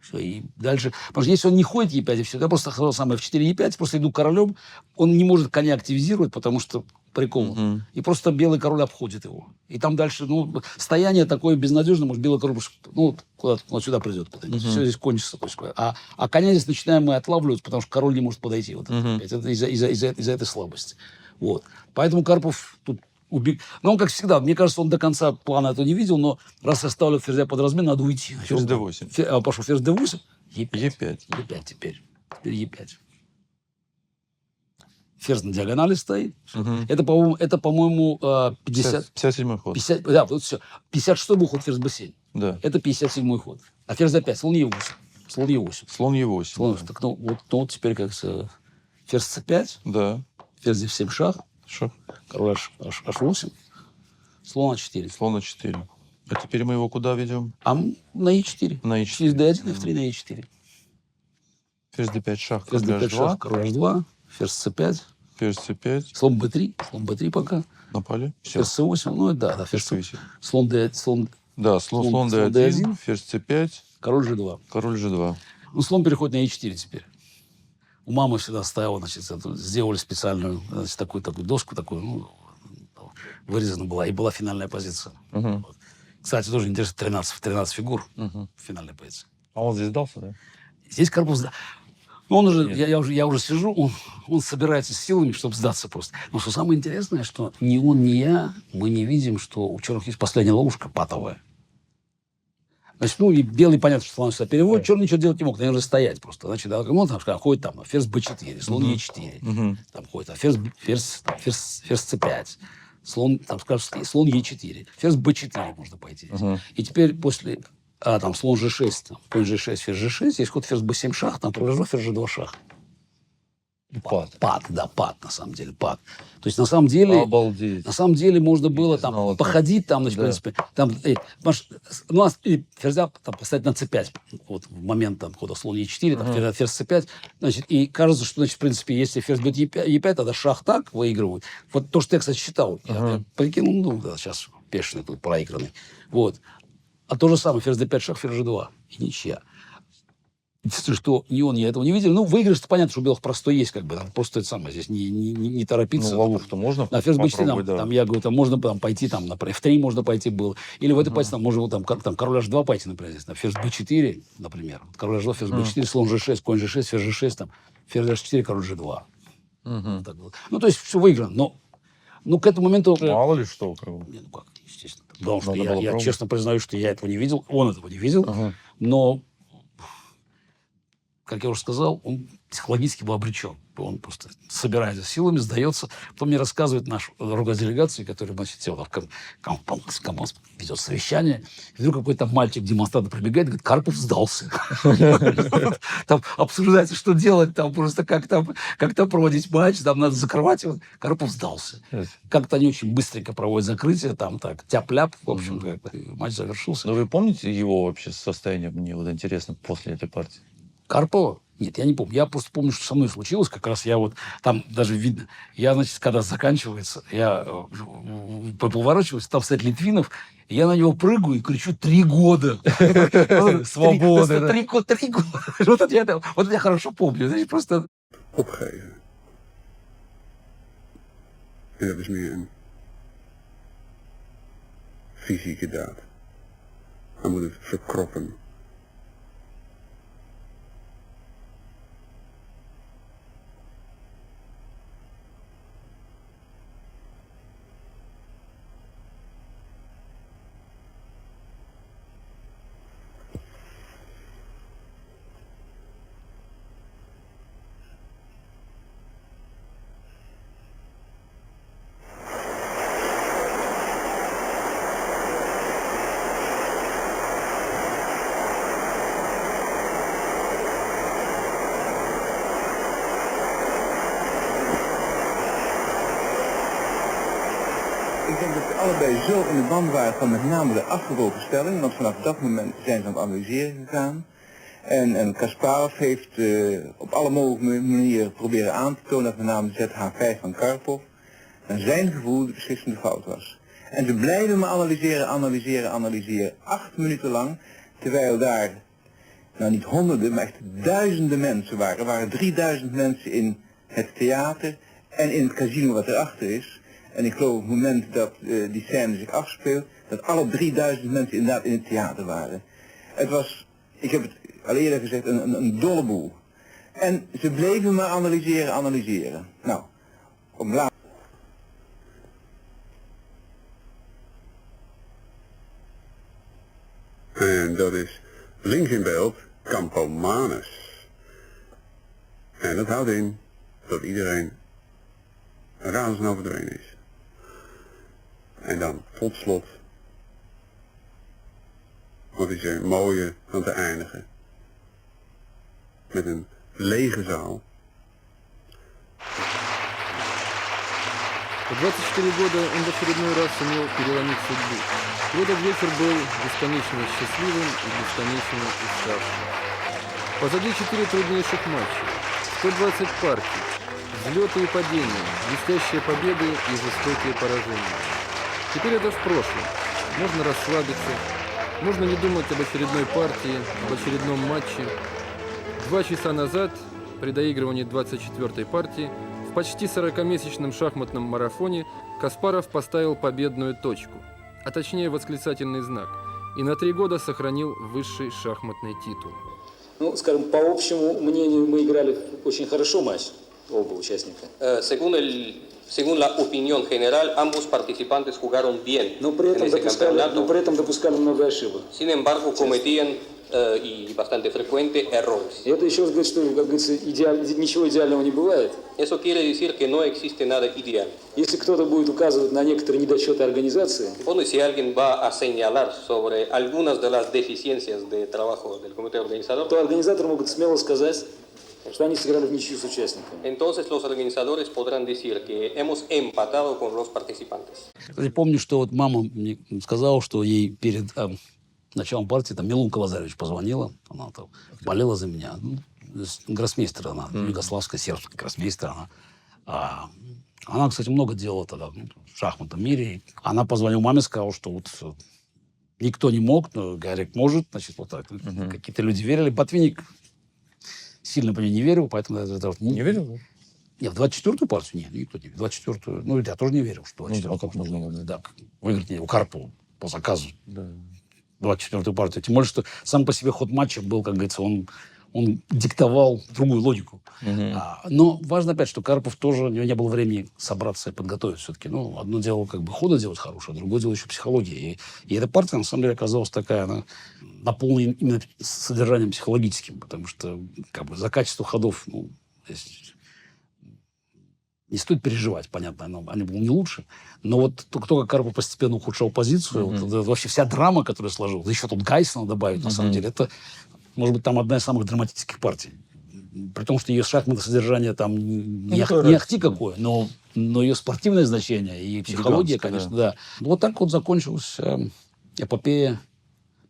Все, и дальше... Потому что если он не ходит Е5 и все, я просто сказал самое F4, Е5, просто иду королем, он не может коня активизировать, потому что прикован. И просто белый король обходит его. И там дальше, ну, стояние такое безнадежное, может, белый король, ну, куда-то вот сюда придет. Все здесь кончится. А коня здесь начинаем мы отлавливать, потому что король не может подойти. Вот это из-за этой слабости. Вот. Поэтому Карпов тут убег. Но он, как всегда, мне кажется, он до конца плана этого не видел, но раз я ставлю ферзя под размен, надо уйти. Ферзь D8. Пошел ферзь D8. Е5. Е5 теперь. Теперь Е5. Ферзь на диагонали стоит. Это, по-моему, 57-й ход. 50, да, вот все. 56-й был ход ферзь b7. Да. Это 57-й ход. А ферзь d5, слон e8. Слон e8. Слон E8. Слон, да. так, ну, вот теперь как ферзь c5, Да. ферзь f7 шах, Шах. король h8, слон a4. Слон А4. А теперь мы его куда ведем? А на e4. На E4. Через d1, f3 на e4. Ферзь D5 шах. Ферзь Король d5 H2. шах, король h2, ферзь c5, Ферзь C5. слон b3, слон b3 пока, Напали. Все. ферзь c8, ну да, ферзь Ферзь c8, C8. слон d1, Да, слон слон D1, D1. ферзь C5, король g2. король G2. Ну, слон переходит на e4 теперь. У мамы всегда стояла, значит, сделали специальную, значит, такую доску, такую, ну, вырезана была, и была финальная позиция. Вот. Кстати, тоже интересно, 13 фигур в финальной позиции. А он здесь сдался, да? Здесь Карпов ну, он уже, я уже сижу, он собирается с силами, чтобы сдаться просто. Но что самое интересное, что ни он, ни я, мы не видим, что у черных есть последняя ловушка патовая. Значит, ну, и белый, понятно, что слон сюда переводит, черный ничего делать не мог, наверное, стоять просто. Значит, да, он там ходит там, ферзь b4, слон e4, там ходит, а ферзь c5, слон, там, скажем, слон e4, ферзь b4 можно пойти. И теперь после, там, слон g6, там, конь g6, ферзь g6, есть ход ферзь b7 шах, там, король ферзь g2 шах. Пад, на самом деле, пад. То есть, на самом деле... Обалдеть. На самом деле, можно было там знал, походить, там, значит, да. в принципе, там, у нас ферзя там, поставить на c5, вот, в момент там, хода слон e4, там, ферзь c5, значит, и кажется, что, значит, в принципе, если ферзь бьет e5, тогда шах так выигрывает. Вот то, что я, кстати, считал, я прикинул, ну, да, сейчас пешеный тут проигранный, вот. А то же самое, ферзь d5 шах, ферзь g2, и ничья. Что ни он, ни этого не видели. Ну, выигрыш-то понятно, что у белых простой есть, как бы. Там просто это самое. Здесь не торопиться. Ну, ловушку можно на ферзь b4, да. там, я говорю, там можно там, пойти, там, на f3 можно пойти было. Или в этой позиции, там, можно там король h2 пойти, например, здесь, на ферзь b4, например. Король h2, ферзь b4, слон g6, конь g6, ферзь g6, там, ферзь h4, король g2. Так вот. Ну, то есть, все выиграно. Но к этому моменту... Мало ли что. Как бы. Не, ну как, естественно. Потому что Надо было я пробовать. честно признаюсь, что я этого не видел, он этого не видел, но... Как я уже сказал, он психологически был обречен. Он просто собирается силами, сдается. Потом мне рассказывает наш руководитель делегации, который, значит, ведет совещание. И вдруг какой-то мальчик-демонстратор прибегает и говорит, Карпов сдался. Там обсуждается, что делать, там просто как там проводить матч, там надо закрывать его. Карпов сдался. Как-то они очень быстренько проводят закрытие, там так, тяп-ляп. В общем, матч завершился. Ну, вы помните его вообще состояние? Мне вот интересно после этой партии. Карпова? Нет, я не помню. Я просто помню, что со мной случилось. Как раз я вот... Там даже видно... Я, значит, когда заканчивается, я поворачиваюсь, там стоит Литвинов, и я на него прыгаю и кричу 3 года. Свобода. 3 года. Вот это я хорошо помню. Значит, просто... Opgeven. En dat is meer een fysieke daad. Hij moet het verkroppen. Ik denk dat ze allebei zo in de band waren van met name de afgebroken stelling, want vanaf dat moment zijn ze aan het analyseren gegaan. En Kasparov heeft op alle mogelijke manieren proberen aan te tonen dat met name de ZH5 van Karpov naar zijn gevoel de beslissende fout was. En ze blijven maar analyseren, 8 minuten lang, terwijl daar, nou niet honderden, maar echt duizenden mensen waren. Er waren 3000 mensen in het theater en in het casino wat erachter is. En ik geloof op het moment dat die scène zich afspeelt, dat alle 3000 mensen inderdaad in het theater waren. Het was, ik heb het al eerder gezegd, een dolle boel. En ze bleven maar analyseren. Nou, op laat. En dat is links in beeld Campomanus. En dat houdt in dat iedereen razendsnel verdwenen is. En dan tot slot, wat is er mooier dan te eindigen met een lege zaal. В 24 года он в очередной раз сумел переломить судьбу. И этот вечер был бесконечно счастливым и бесконечно уставшим. Позади 4 труднейших матча, 120 партий, взлеты и падения, блестящие победы и жестокие поражения. Теперь это в прошлом. Можно расслабиться, можно не думать об очередной партии, об очередном матче. 2 часа назад, при доигрывании 24-й партии, в почти 40-месячном шахматном марафоне Каспаров поставил победную точку, а точнее восклицательный знак, и на 3 года сохранил высший шахматный титул. Ну, скажем, по общему мнению, мы играли очень хорошо матч, оба участника. Según la opinión general, ambos participantes jugaron bien но при этом допускали много ошибок. Sin embargo, cometían y bastante frecuente errores. И это еще раз говорит, что, как говорится, ничего идеального не бывает. Eso quiere decir que no existe nada ideal. Если кто-то будет указывать на некоторые недочеты организации, Bueno, si alguien va a señalar sobre algunas de las deficiencias de trabajo del comité organizador, то организаторы могут смело сказать, что они сыграли в ничью с участниками. entonces los organizadores podrán decir que hemos empatado con los participantes. Я помню, что вот мама мне сказала, что ей перед началом партии там Милунка Лазаревич позвонила, она там болела за меня. Гроссмейстер она, югославская, сербская гроссмейстер она. Она, кстати, много делала тогда в шахматном мире. Она позвонила маме, сказала, что вот никто не мог, но Гарик может, значит, вот так. Какие-то люди верили. Ботвинник сильно по ней не верил, поэтому... Не верил? Нет, в 24-ю партию нет, никто не верил. 24-ю, ну, я тоже не верил, что 24-ю. А как можно? Да, выиграть у Карпова по заказу. Да. 24-ю партию. Тем более, что сам по себе ход матча был, как говорится, он диктовал другую логику. Но важно опять, что Карпов тоже, у него не было времени собраться и подготовить все-таки. Ну, одно дело как бы хода делать хорошее, а другое дело еще психология. И эта партия, на самом деле, оказалась такая, она наполнена именно содержанием психологическим, потому что как бы за качество ходов, ну, здесь не стоит переживать, понятно, они были не лучше. Но вот то, как Карпов постепенно ухудшал позицию, вот, вообще вся драма, которая сложилась, да еще тут Гайсона добавить, на самом деле, это, может быть, там одна из самых драматических партий. При том, что ее шахматное содержание там не ахти какое, но ее спортивное значение и психология, конечно, да. Вот так вот закончилась эпопея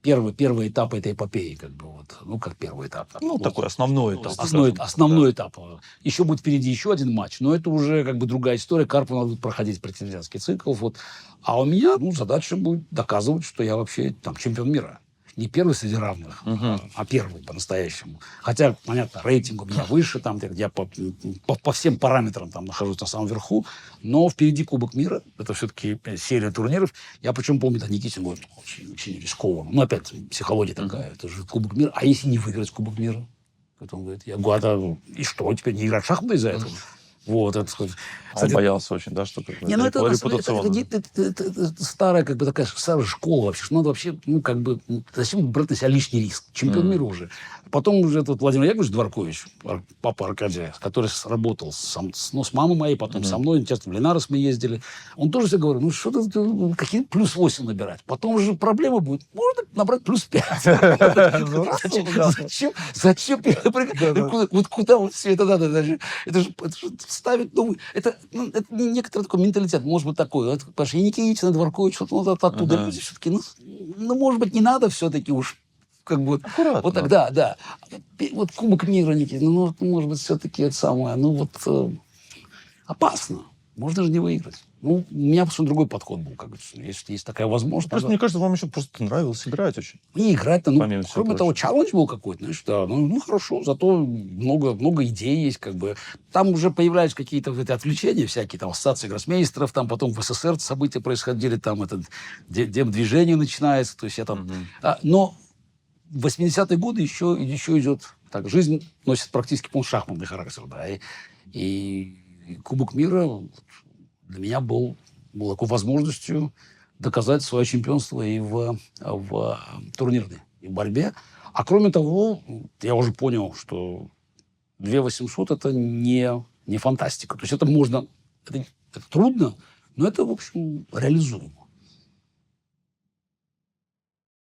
первый этап этой эпопеи, как бы вот, ну, как первый этап. Ну, вот. такой основной этап. Основной этап. Еще будет впереди еще один матч, но это уже как бы другая история. Карпову надо будет проходить претендентский цикл. Вот. А у меня, ну, задача будет доказывать, что я вообще там чемпион мира. Не первый среди равных, а первый по-настоящему. Хотя, понятно, рейтинг у меня выше, там, я по всем параметрам там нахожусь на самом верху, но впереди Кубок мира. Это все-таки серия турниров. Я причем помню, да, Никитин говорит, очень рискованно. Ну, опять, психология такая. Это же Кубок мира. А если не выиграть Кубок мира? Он говорит, я говорю, и что, теперь не играть в шахматы из-за этого? Вот, это, кстати, он боялся очень, да, что не, ну, это старая, как бы, такая старая школа вообще. Что надо вообще, ну, как бы, зачем брать на себя лишний риск? Чемпион мира уже. Потом уже этот Владимир Яковлевич Дворкович, папа Аркадия, который работал с мамой моей, потом со мной, часто в Ленарес мы ездили. Он тоже все говорил, ну, что-то какие плюс 8 набирать. Потом уже проблема будет, можно набрать плюс 5. Зачем? Вот куда вот все это надо? Это же ставить новый... Это некоторый такой менталитет, может быть, такой. Потому что и Никитин, и Дворкович, вот оттуда люди все-таки, ну, может быть, не надо все-таки уж как бы... Аккуратно. Вот тогда, да. Вот Кубок мира, Никитин, ну, может быть, все-таки это самое, ну, вот опасно. Можно же не выиграть. Ну, у меня просто другой подход был. Как есть такая возможность. Просто, мне кажется, вам еще просто нравилось играть очень. Не играть-то, ну, помимо всего кроме того, челлендж был какой-то, знаешь, да, ну, хорошо, зато много идей есть, как бы. Там уже появлялись какие-то отвлечения всякие, там, ассоциации гроссмейстеров, там, потом в СССР события происходили, там, это, демдвижение начинается, то есть я там... но в 80-е годы еще идет... Так, жизнь носит практически шахматный характер, да, и Кубок мира для меня был такой возможностью доказать свое чемпионство и в турнирной и в борьбе. А кроме того, я уже понял, что 2800 это не фантастика. То есть это можно, это трудно, но это, в общем, реализуемо.